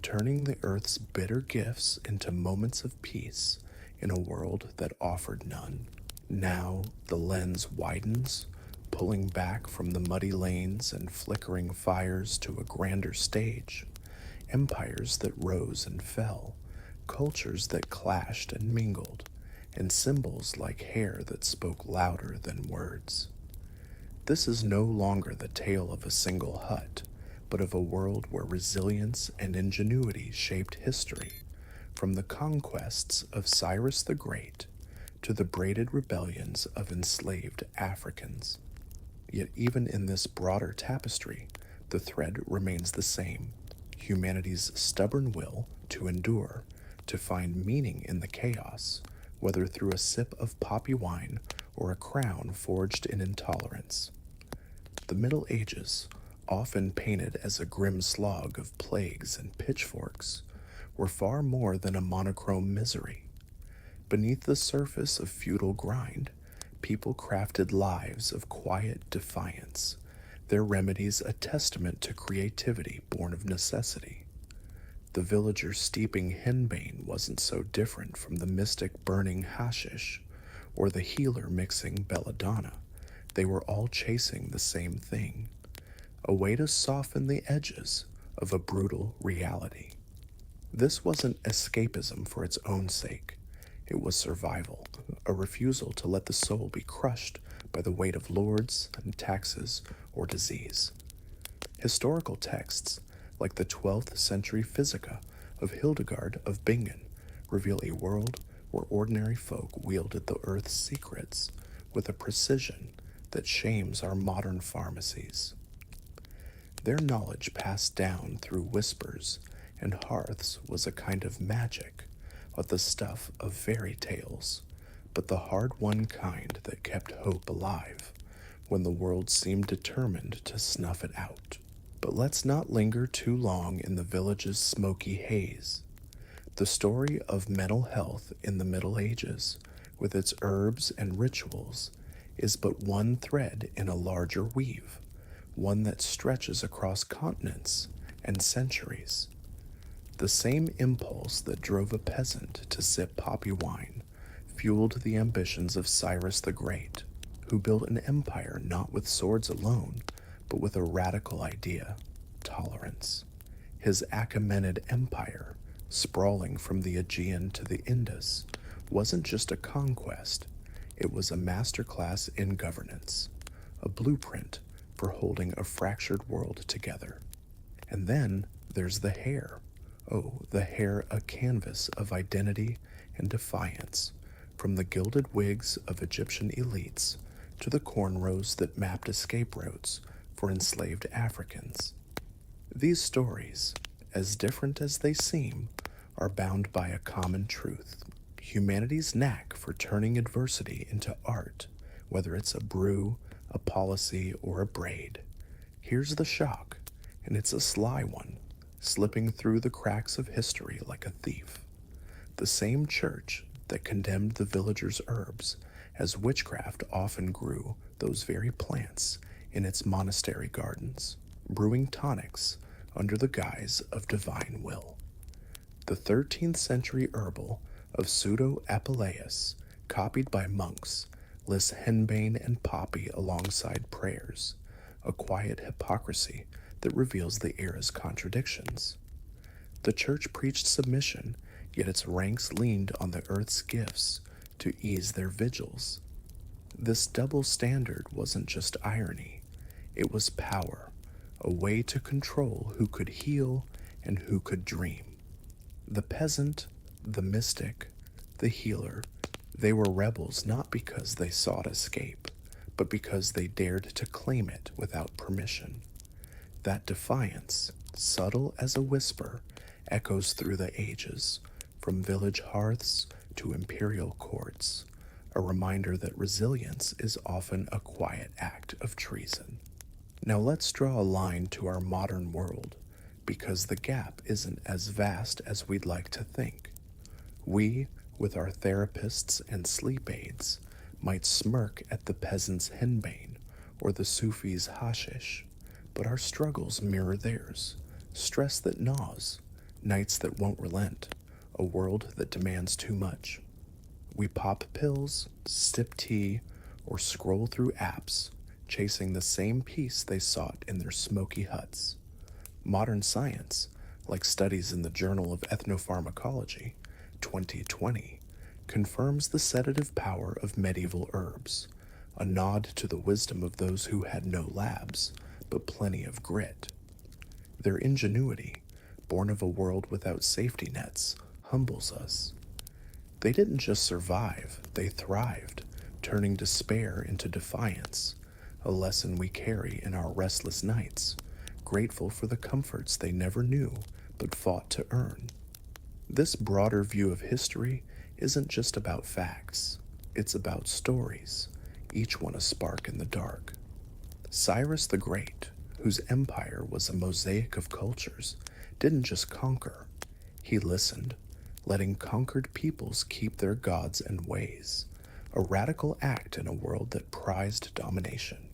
turning the earth's bitter gifts into moments of peace in a world that offered none. Now the lens widens, pulling back from the muddy lanes and flickering fires to a grander stage. Empires that rose and fell, cultures that clashed and mingled, and symbols like hair that spoke louder than words. This is no longer the tale of a single hut, but of a world where resilience and ingenuity shaped history, from the conquests of Cyrus the Great to the braided rebellions of enslaved Africans. Yet even in this broader tapestry, the thread remains the same: humanity's stubborn will to endure, to find meaning in the chaos, whether through a sip of poppy wine or a crown forged in intolerance. The Middle Ages, often painted as a grim slog of plagues and pitchforks, were far more than a monochrome misery. Beneath the surface of feudal grind, people crafted lives of quiet defiance, their remedies a testament to creativity born of necessity. The villager steeping henbane wasn't so different from the mystic burning hashish, or the healer mixing belladonna. They were all chasing the same thing, a way to soften the edges of a brutal reality. This wasn't escapism for its own sake. It was survival, a refusal to let the soul be crushed by the weight of lords and taxes or disease. Historical texts, like the 12th century Physica of Hildegard of Bingen, reveal a world where ordinary folk wielded the earth's secrets with a precision that shames our modern pharmacies. Their knowledge passed down through whispers and hearths was a kind of magic, of the stuff of fairy tales, but the hard-won kind that kept hope alive when the world seemed determined to snuff it out. But let's not linger too long in the village's smoky haze. The story of mental health in the Middle Ages, with its herbs and rituals, is but one thread in a larger weave, one that stretches across continents and centuries. The same impulse that drove a peasant to sip poppy wine fueled the ambitions of Cyrus the Great, who built an empire not with swords alone, but with a radical idea: tolerance. His Achaemenid Empire, sprawling from the Aegean to the Indus, wasn't just a conquest, it was a masterclass in governance, a blueprint for holding a fractured world together. And then there's the hair. Oh, the hair, a canvas of identity and defiance, from the gilded wigs of Egyptian elites to the cornrows that mapped escape routes for enslaved Africans. These stories, as different as they seem, are bound by a common truth: humanity's knack for turning adversity into art, whether it's a brew, a policy, or a braid. Here's the shock, and it's a sly one, slipping through the cracks of history like a thief. The same church that condemned the villagers' herbs as witchcraft often grew those very plants in its monastery gardens, brewing tonics under the guise of divine will. The 13th century herbal of Pseudo Apuleius, copied by monks, lists henbane and poppy alongside prayers, a quiet hypocrisy that reveals the era's contradictions. The church preached submission, yet its ranks leaned on the earth's gifts to ease their vigils. This double standard wasn't just irony, it was power, a way to control who could heal and who could dream. The peasant, the mystic, the healer, they were rebels not because they sought escape, but because they dared to claim it without permission. That defiance, subtle as a whisper, echoes through the ages, from village hearths to imperial courts, a reminder that resilience is often a quiet act of treason. Now let's draw a line to our modern world, because the gap isn't as vast as we'd like to think. We, with our therapists and sleep aids, might smirk at the peasant's henbane or the Sufi's hashish, but our struggles mirror theirs: stress that gnaws, nights that won't relent, a world that demands too much. We pop pills, sip tea, or scroll through apps, chasing the same peace they sought in their smoky huts. Modern science, like studies in the Journal of Ethnopharmacology, 2020, confirms the sedative power of medieval herbs, a nod to the wisdom of those who had no labs, but plenty of grit. Their ingenuity, born of a world without safety nets, humbles us. They didn't just survive, they thrived, turning despair into defiance, a lesson we carry in our restless nights, grateful for the comforts they never knew but fought to earn. This broader view of history isn't just about facts, it's about stories, each one a spark in the dark. Cyrus the Great, whose empire was a mosaic of cultures, didn't just conquer, he listened, letting conquered peoples keep their gods and ways, a radical act in a world that prized domination.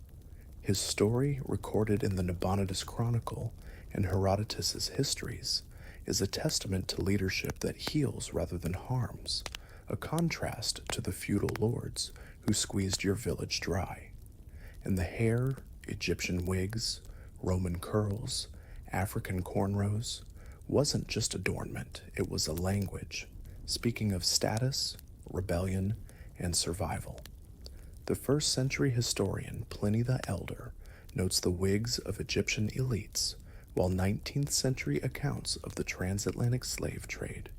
His story, recorded in the Nabonidus Chronicle and Herodotus's histories, is a testament to leadership that heals rather than harms, a contrast to the feudal lords who squeezed your village dry. And the hair, Egyptian wigs, Roman curls, African cornrows, wasn't just adornment, it was a language, speaking of status, rebellion, and survival. The first century historian Pliny the Elder notes the wigs of Egyptian elites, while 19th century accounts of the transatlantic slave trade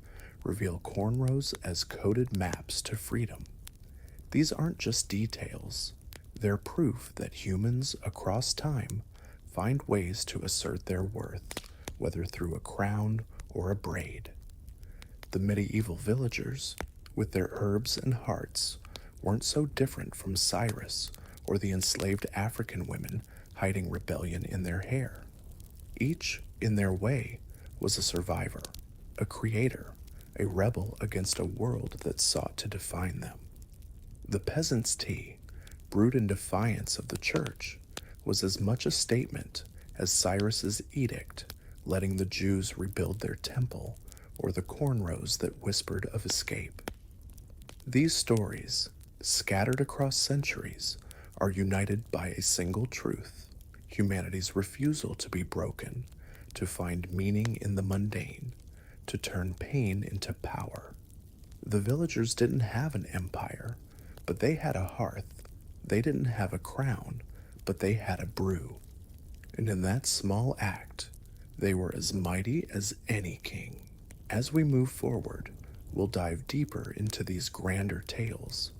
reveal cornrows as coded maps to freedom. These aren't just details, they're proof that humans across time find ways to assert their worth, whether through a crown or a braid. The medieval villagers, with their herbs and hearts, weren't so different from Cyrus or the enslaved African women hiding rebellion in their hair. Each, in their way, was a survivor, a creator, a rebel against a world that sought to define them. The peasant's tea, brewed in defiance of the church, was as much a statement as Cyrus's edict letting the Jews rebuild their temple, or the cornrows that whispered of escape. These stories, scattered across centuries, are united by a single truth: humanity's refusal to be broken, to find meaning in the mundane, to turn pain into power. The villagers didn't have an empire, but they had a hearth. They didn't have a crown, but they had a brew. And in that small act, they were as mighty as any king. As we move forward, we'll dive deeper into these grander tales,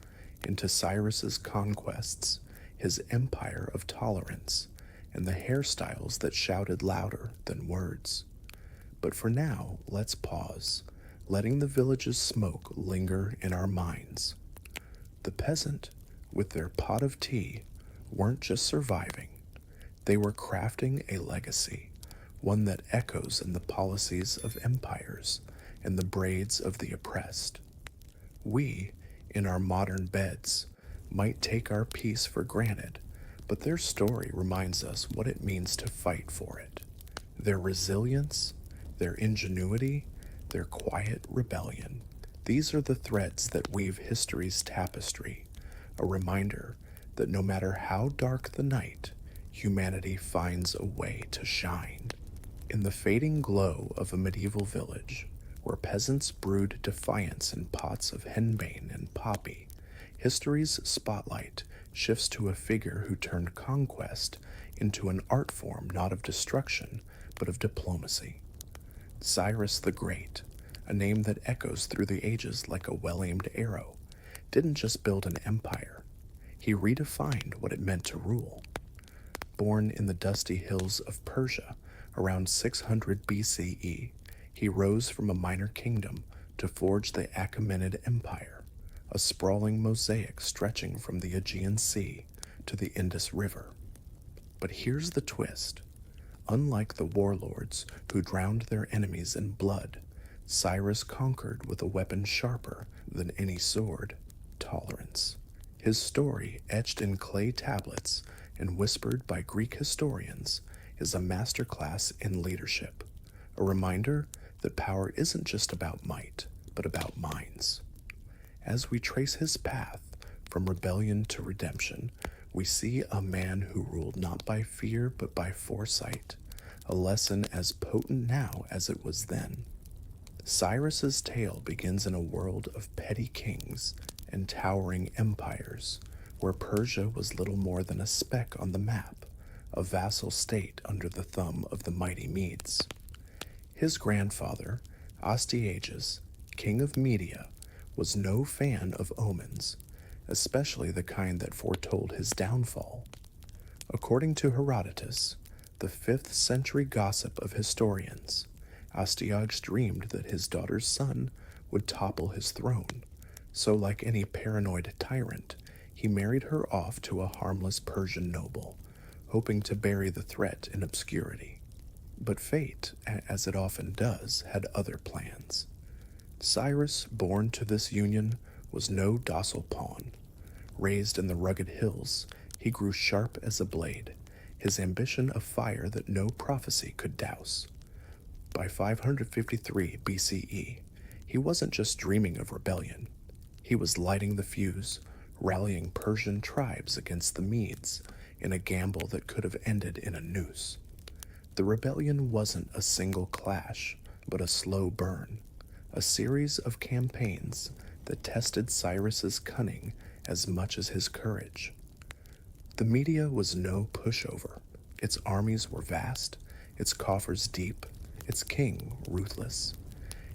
into Cyrus's conquests, his empire of tolerance, and the hairstyles that shouted louder than words. But for now, let's pause, letting the village's smoke linger in our minds. The peasant, with their pot of tea, weren't just surviving. They were crafting a legacy, one that echoes in the policies of empires and the braids of the oppressed. We, in our modern beds, might take our peace for granted, but their story reminds us what it means to fight for it. Their resilience, their ingenuity, their quiet rebellion. These are the threads that weave history's tapestry, a reminder that no matter how dark the night, humanity finds a way to shine. In the fading glow of a medieval village, where peasants brewed defiance in pots of henbane and poppy, history's spotlight shifts to a figure who turned conquest into an art form not of destruction, but of diplomacy. Cyrus the Great, a name that echoes through the ages like a well-aimed arrow, didn't just build an empire. He redefined what it meant to rule. Born in the dusty hills of Persia around 600 BCE, he rose from a minor kingdom to forge the Achaemenid Empire, a sprawling mosaic stretching from the Aegean Sea to the Indus River. But here's the twist. Unlike the warlords who drowned their enemies in blood, Cyrus conquered with a weapon sharper than any sword: tolerance. His story, etched in clay tablets and whispered by Greek historians, is a masterclass in leadership, a reminder that power isn't just about might, but about minds. As we trace his path from rebellion to redemption, we see a man who ruled not by fear but by foresight, a lesson as potent now as it was then. Cyrus's tale begins in a world of petty kings and towering empires, where Persia was little more than a speck on the map, a vassal state under the thumb of the mighty Medes. His grandfather, Astyages, king of Media, was no fan of omens, especially the kind that foretold his downfall. According to Herodotus, the 5th century gossip of historians, Astyages dreamed that his daughter's son would topple his throne, so like any paranoid tyrant, he married her off to a harmless Persian noble, hoping to bury the threat in obscurity. But fate, as it often does, had other plans. Cyrus, born to this union, was no docile pawn. Raised in the rugged hills, he grew sharp as a blade, his ambition a fire that no prophecy could douse. By 553 BCE, he wasn't just dreaming of rebellion. He was lighting the fuse, rallying Persian tribes against the Medes in a gamble that could have ended in a noose. The rebellion wasn't a single clash, but a slow burn, a series of campaigns that tested Cyrus's cunning as much as his courage. The Media was no pushover. Its armies were vast, its coffers deep, its king ruthless.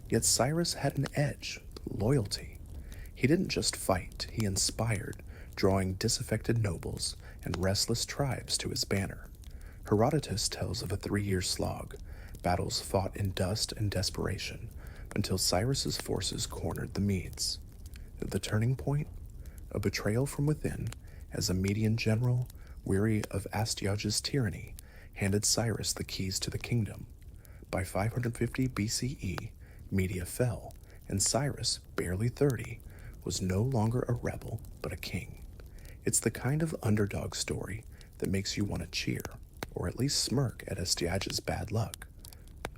Yet Cyrus had an edge: loyalty. He didn't just fight, he inspired, drawing disaffected nobles and restless tribes to his banner. Herodotus tells of a 3-year slog, battles fought in dust and desperation, until Cyrus's forces cornered the Medes. The turning point? A betrayal from within, as a Median general, weary of Astyages' tyranny, handed Cyrus the keys to the kingdom. By 550 BCE, Media fell, and Cyrus, barely 30, was no longer a rebel but a king. It's the kind of underdog story that makes you want to cheer, or at least smirk at Astyages' bad luck.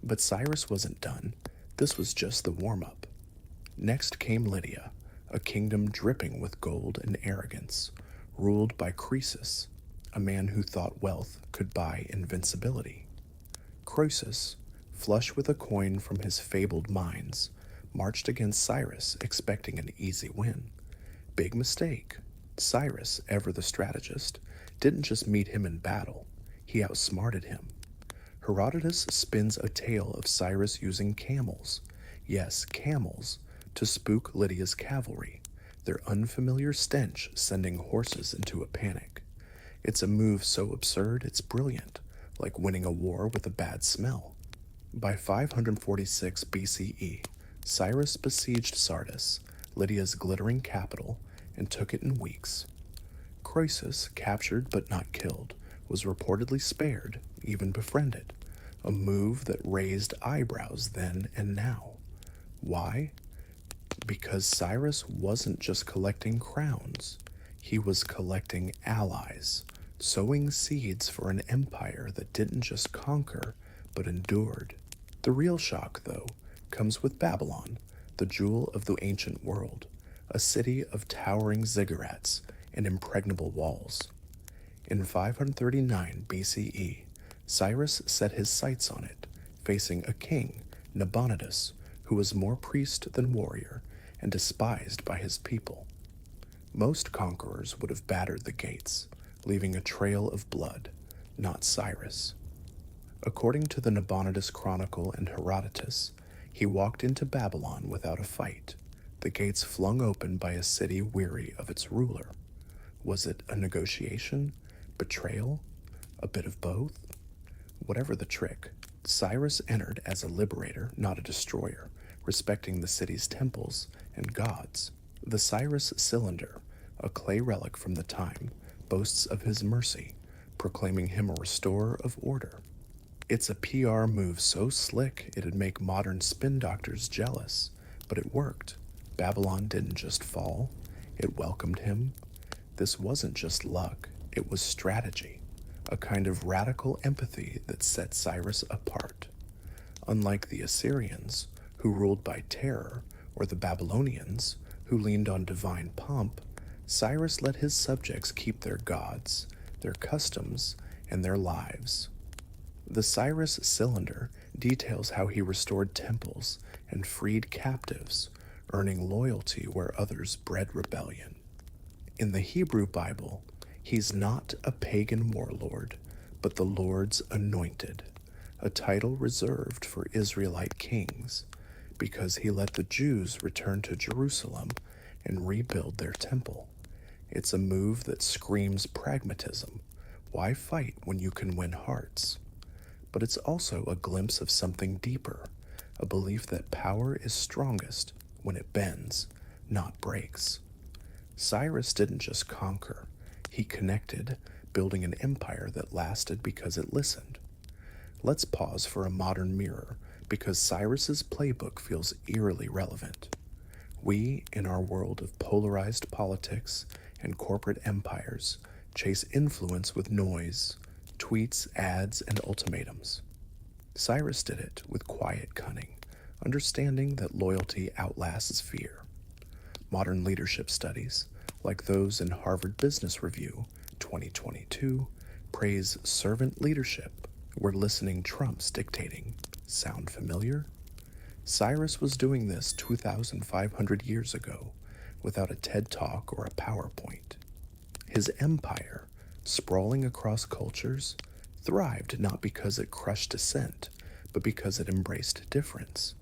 But Cyrus wasn't done. This was just the warm-up. Next came Lydia, a kingdom dripping with gold and arrogance, ruled by Croesus, a man who thought wealth could buy invincibility. Croesus, flush with a coin from his fabled mines, marched against Cyrus expecting an easy win. Big mistake. Cyrus, ever the strategist, didn't just meet him in battle, he outsmarted him. Herodotus spins a tale of Cyrus using camels, yes, camels, to spook Lydia's cavalry, their unfamiliar stench sending horses into a panic. It's a move so absurd it's brilliant, like winning a war with a bad smell. By 546 BCE, Cyrus besieged Sardis, Lydia's glittering capital, and took it in weeks. Croesus, captured but not killed, was reportedly spared, even befriended, a move that raised eyebrows then and now. Why? Because Cyrus wasn't just collecting crowns, he was collecting allies, sowing seeds for an empire that didn't just conquer, but endured. The real shock, though, comes with Babylon, the jewel of the ancient world, a city of towering ziggurats and impregnable walls. In 539 BCE, Cyrus set his sights on it, facing a king, Nabonidus, who was more priest than warrior and despised by his people. Most conquerors would have battered the gates, leaving a trail of blood, not Cyrus. According to the Nabonidus Chronicle and Herodotus, he walked into Babylon without a fight, the gates flung open by a city weary of its ruler. Was it a negotiation? Betrayal? A bit of both? Whatever the trick, Cyrus entered as a liberator, not a destroyer, respecting the city's temples and gods. The Cyrus cylinder, a clay relic from the time, boasts of his mercy, proclaiming him a restorer of order. It's a PR move so slick it'd make modern spin doctors jealous, but it worked. Babylon didn't just fall, it welcomed him. This wasn't just luck, it was strategy, a kind of radical empathy that set Cyrus apart. Unlike the Assyrians, who ruled by terror, or the Babylonians, who leaned on divine pomp, Cyrus let his subjects keep their gods, their customs, and their lives. The Cyrus cylinder details how he restored temples and freed captives, earning loyalty where others bred rebellion. In the Hebrew Bible, he's not a pagan warlord, but the Lord's anointed, a title reserved for Israelite kings, because he let the Jews return to Jerusalem and rebuild their temple. It's a move that screams pragmatism. Why fight when you can win hearts? But it's also a glimpse of something deeper, a belief that power is strongest when it bends, not breaks. Cyrus didn't just conquer, he connected, building an empire that lasted because it listened. Let's pause for a modern mirror, because Cyrus's playbook feels eerily relevant. We, in our world of polarized politics and corporate empires, chase influence with noise, tweets, ads, and ultimatums. Cyrus did it with quiet cunning, understanding that loyalty outlasts fear. Modern leadership studies, like those in Harvard Business Review 2022, praise servant leadership, where listening trumps dictating. Sound familiar? Cyrus was doing this 2,500 years ago, without a TED Talk or a PowerPoint. His empire, sprawling across cultures, thrived not because it crushed dissent, but because it embraced difference.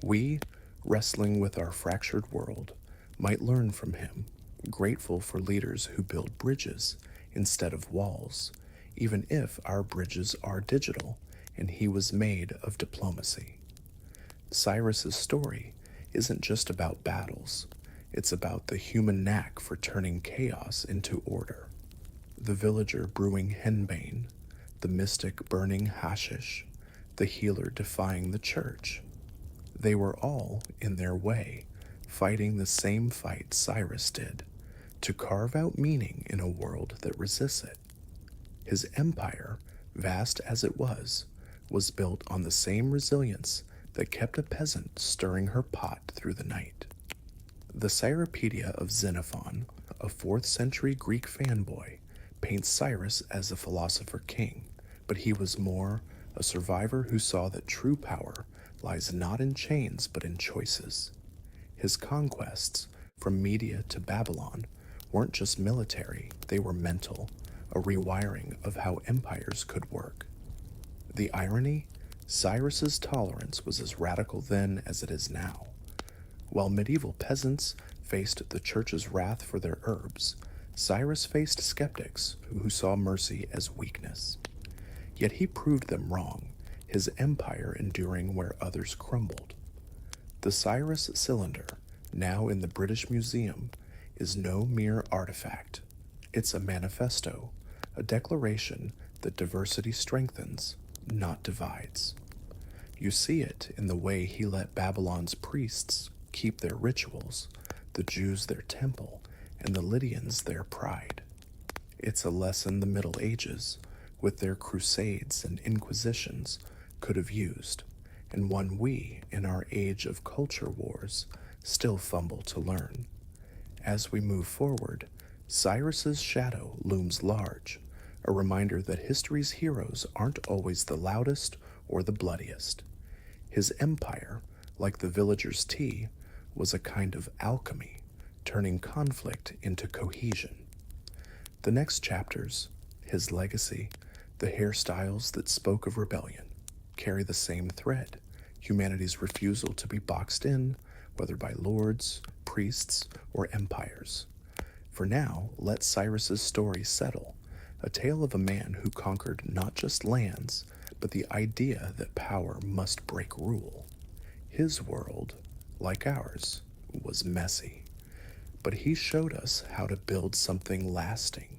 We, wrestling with our fractured world, might learn from him, grateful for leaders who build bridges instead of walls, even if our bridges are digital and he was made of diplomacy. Cyrus's story isn't just about battles, it's about the human knack for turning chaos into order. The villager brewing henbane, the mystic burning hashish, the healer defying the church. They were all, in their way, fighting the same fight Cyrus did, to carve out meaning in a world that resists it. His empire, vast as it was built on the same resilience that kept a peasant stirring her pot through the night. The Cyropedia of Xenophon, a 4th century Greek fanboy, paints Cyrus as a philosopher king, but he was more a survivor who saw that true power lies not in chains but in choices. His conquests, from Media to Babylon, weren't just military, they were mental, a rewiring of how empires could work. The irony? Cyrus's tolerance was as radical then as it is now. While medieval peasants faced the church's wrath for their herbs, Cyrus faced skeptics who saw mercy as weakness. Yet he proved them wrong, his empire enduring where others crumbled. The Cyrus cylinder, now in the British Museum, is no mere artifact. It's a manifesto, a declaration that diversity strengthens, not divides. You see it in the way he let Babylon's priests keep their rituals, the Jews their temple, and the Lydians their pride. It's a lesson the Middle Ages, with their crusades and inquisitions, could have used, and one we, in our age of culture wars, still fumble to learn. As we move forward, Cyrus's shadow looms large, a reminder that history's heroes aren't always the loudest or the bloodiest. His empire, like the villagers' tea, was a kind of alchemy, turning conflict into cohesion. The next chapters, his legacy, the hairstyles that spoke of rebellion, carry the same thread: humanity's refusal to be boxed in, whether by lords, priests, or empires. For now, let Cyrus's story settle, a tale of a man who conquered not just lands, but the idea that power must break rule. His world, like ours, was messy, but he showed us how to build something lasting,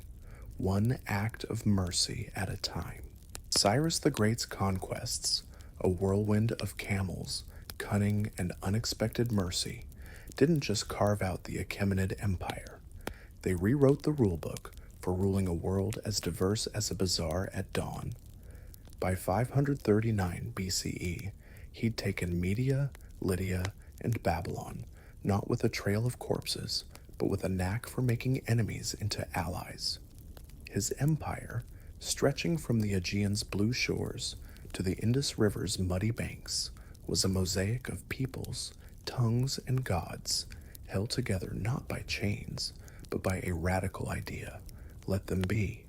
one act of mercy at a time. Cyrus the Great's conquests, a whirlwind of camels, cunning, and unexpected mercy, didn't just carve out the Achaemenid Empire. They rewrote the rulebook for ruling a world as diverse as a bazaar at dawn. By 539 BCE, he'd taken Media, Lydia, and Babylon, not with a trail of corpses, but with a knack for making enemies into allies. His empire, stretching from the Aegean's blue shores to the Indus River's muddy banks, was a mosaic of peoples, tongues, and gods, held together not by chains, but by a radical idea: let them be.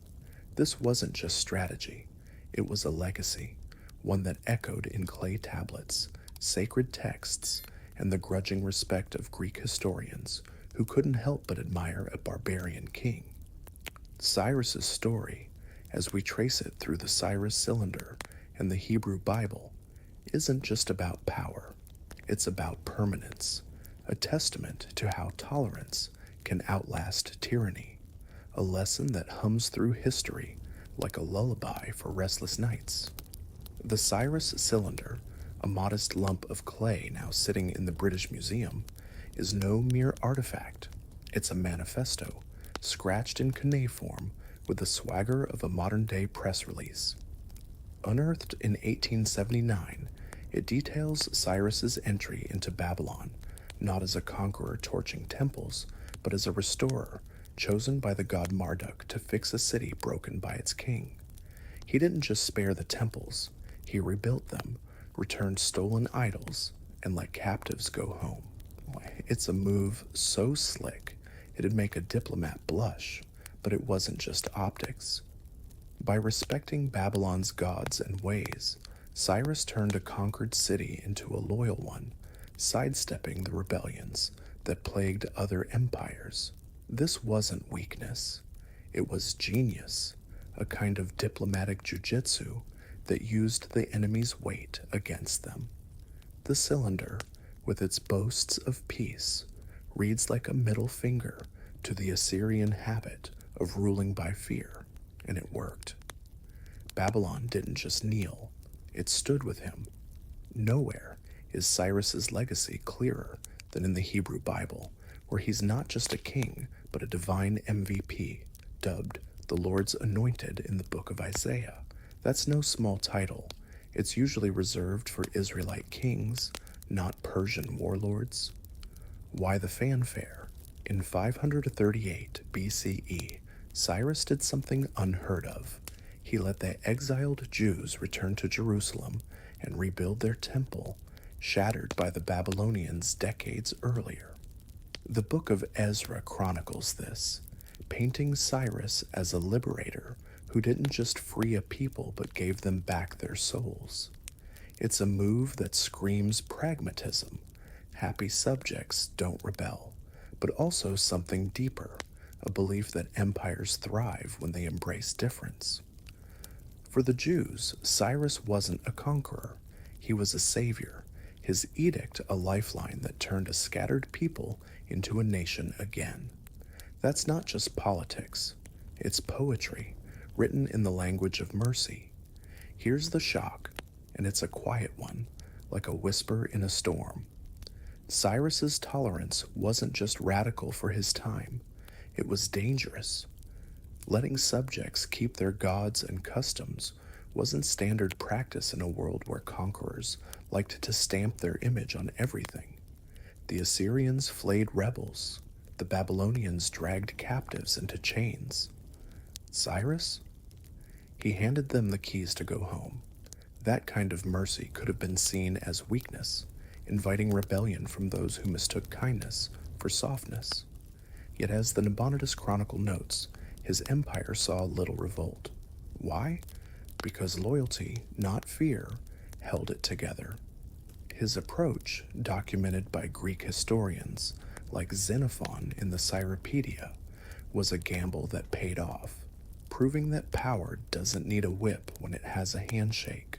This wasn't just strategy, it was a legacy, one that echoed in clay tablets, sacred texts, and the grudging respect of Greek historians who couldn't help but admire a barbarian king. Cyrus's story, as we trace it through the Cyrus cylinder and the Hebrew Bible, isn't just about power, it's about permanence, a testament to how tolerance can outlast tyranny, a lesson that hums through history like a lullaby for restless nights. The Cyrus cylinder, a modest lump of clay now sitting in the British Museum, is no mere artifact. It's a manifesto, scratched in cuneiform with the swagger of a modern-day press release. Unearthed in 1879, it details Cyrus's entry into Babylon, not as a conqueror torching temples, but as a restorer, chosen by the god Marduk to fix a city broken by its king. He didn't just spare the temples, he rebuilt them, returned stolen idols, and let captives go home. It's a move so slick, it'd make a diplomat blush, but it wasn't just optics. By respecting Babylon's gods and ways, Cyrus turned a conquered city into a loyal one, sidestepping the rebellions that plagued other empires. This wasn't weakness, it was genius, a kind of diplomatic jujitsu that used the enemy's weight against them. The cylinder, with its boasts of peace, reads like a middle finger to the Assyrian habit of ruling by fear, and it worked. Babylon didn't just kneel, it stood with him. Nowhere is Cyrus's legacy clearer than in the Hebrew Bible, where he's not just a king, but a divine MVP, dubbed the Lord's Anointed in the book of Isaiah. That's no small title. It's usually reserved for Israelite kings, not Persian warlords. Why the fanfare? In 538 BCE, Cyrus did something unheard of. He let the exiled Jews return to Jerusalem and rebuild their temple, shattered by the Babylonians decades earlier. The book of Ezra chronicles this, painting Cyrus as a liberator who didn't just free a people but gave them back their souls. It's a move that screams pragmatism. Happy subjects don't rebel, but also something deeper, a belief that empires thrive when they embrace difference. For the Jews, Cyrus wasn't a conqueror. He was a savior, his edict a lifeline that turned a scattered people into a nation again. That's not just politics. It's poetry, written in the language of mercy. Here's the shock, and it's a quiet one, like a whisper in a storm. Cyrus's tolerance wasn't just radical for his time, it was dangerous. Letting subjects keep their gods and customs wasn't standard practice in a world where conquerors liked to stamp their image on everything. The Assyrians flayed rebels, the Babylonians dragged captives into chains. Cyrus? He handed them the keys to go home. That kind of mercy could have been seen as weakness, inviting rebellion from those who mistook kindness for softness. Yet as the Nabonidus Chronicle notes, his empire saw little revolt. Why? Because loyalty, not fear, held it together. His approach, documented by Greek historians like Xenophon in the Cyropedia, was a gamble that paid off, proving that power doesn't need a whip when it has a handshake.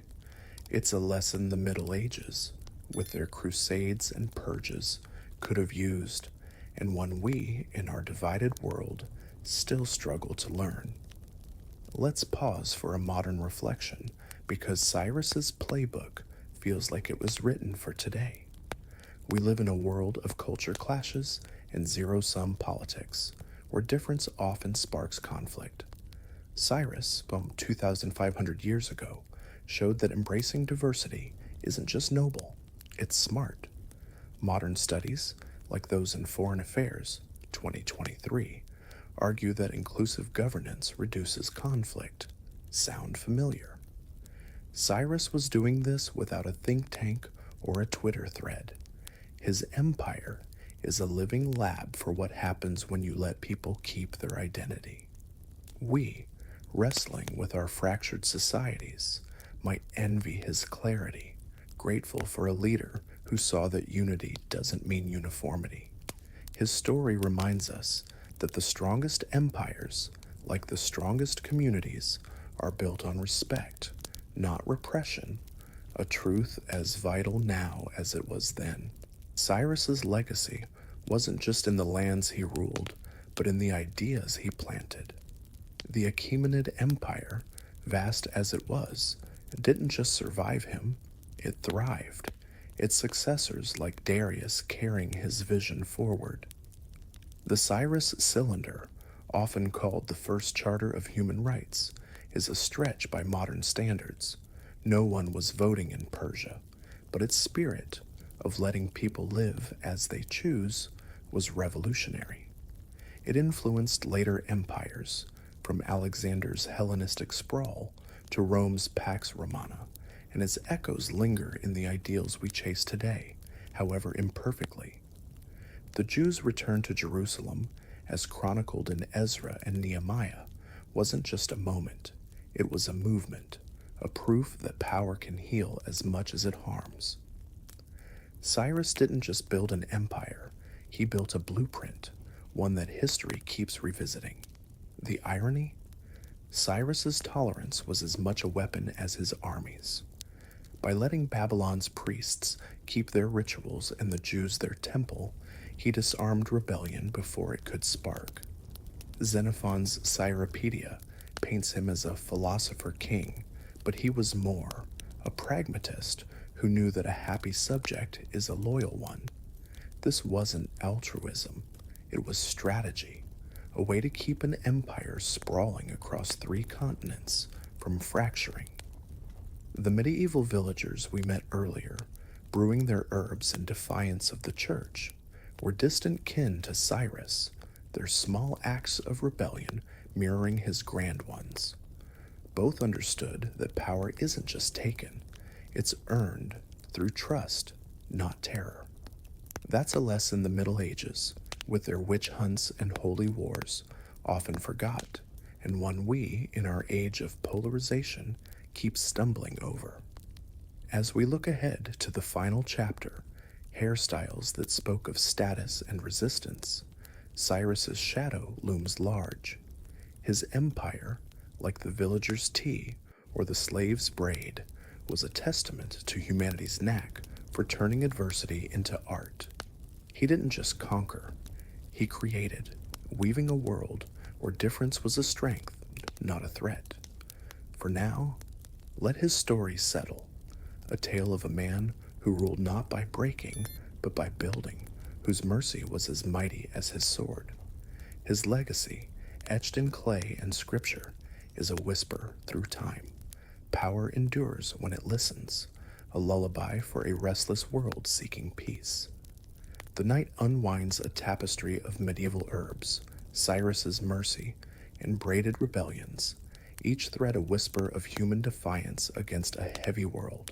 It's a lesson the Middle Ages, with their crusades and purges, could have used, and one we, in our divided world, still struggle to learn. Let's pause for a modern reflection, because Cyrus's playbook feels like it was written for today. We live in a world of culture clashes and zero-sum politics, where difference often sparks conflict. Cyrus, from 2,500 years ago, showed that embracing diversity isn't just noble, it's smart. Modern studies, like those in Foreign Affairs, 2023, argue that inclusive governance reduces conflict. Sound familiar? Cyrus was doing this without a think tank or a Twitter thread. His empire is a living lab for what happens when you let people keep their identity. We, wrestling with our fractured societies, might envy his clarity, grateful for a leader who saw that unity doesn't mean uniformity. His story reminds us that the strongest empires, like the strongest communities, are built on respect, not repression, a truth as vital now as it was then. Cyrus's legacy wasn't just in the lands he ruled, but in the ideas he planted. The Achaemenid Empire, vast as it was, didn't just survive him, it thrived, its successors like Darius carrying his vision forward. The Cyrus Cylinder, often called the first charter of human rights, is a stretch by modern standards. No one was voting in Persia, but its spirit of letting people live as they choose was revolutionary. It influenced later empires, from Alexander's Hellenistic sprawl to Rome's Pax Romana, and its echoes linger in the ideals we chase today, however imperfectly. The Jews' return to Jerusalem, as chronicled in Ezra and Nehemiah, wasn't just a moment, it was a movement, a proof that power can heal as much as it harms. Cyrus didn't just build an empire, he built a blueprint, one that history keeps revisiting. The irony? Cyrus's tolerance was as much a weapon as his armies. By letting Babylon's priests keep their rituals and the Jews their temple, he disarmed rebellion before it could spark. Xenophon's Cyropedia paints him as a philosopher king, but he was more, a pragmatist who knew that a happy subject is a loyal one. This wasn't altruism, it was strategy, a way to keep an empire sprawling across 3 continents from fracturing. The medieval villagers we met earlier, brewing their herbs in defiance of the church, were distant kin to Cyrus, their small acts of rebellion mirroring his grand ones. Both understood that power isn't just taken, it's earned through trust, not terror. That's a lesson the Middle Ages, with their witch hunts and holy wars, often forgot, and one we, in our age of polarization, keep stumbling over. As we look ahead to the final chapter, hairstyles that spoke of status and resistance, Cyrus's shadow looms large. His empire, like the villager's tea or the slave's braid, was a testament to humanity's knack for turning adversity into art. He didn't just conquer, he created, weaving a world where difference was a strength, not a threat. For now, let his story settle, a tale of a man who ruled not by breaking, but by building, whose mercy was as mighty as his sword. His legacy, etched in clay and scripture, is a whisper through time. Power endures when it listens, a lullaby for a restless world seeking peace. The night unwinds a tapestry of medieval herbs, Cyrus's mercy, and braided rebellions, each thread a whisper of human defiance against a heavy world.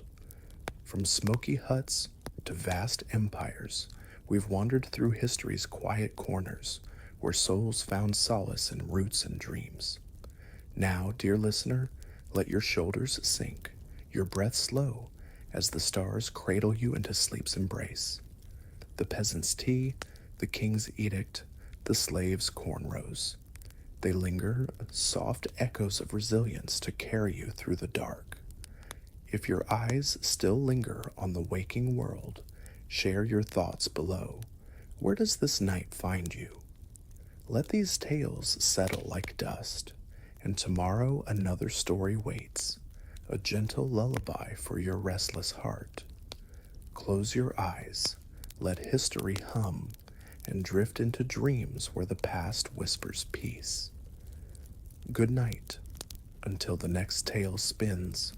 From smoky huts to vast empires, we've wandered through history's quiet corners, where souls found solace in roots and dreams. Now, dear listener, let your shoulders sink, your breath slow, as the stars cradle you into sleep's embrace. The peasant's tea, the king's edict, the slave's cornrows. They linger, soft echoes of resilience to carry you through the dark. If your eyes still linger on the waking world, share your thoughts below. Where does this night find you? Let these tales settle like dust, and tomorrow another story waits, a gentle lullaby for your restless heart. Close your eyes, let history hum, and drift into dreams where the past whispers peace. Good night, until the next tale spins.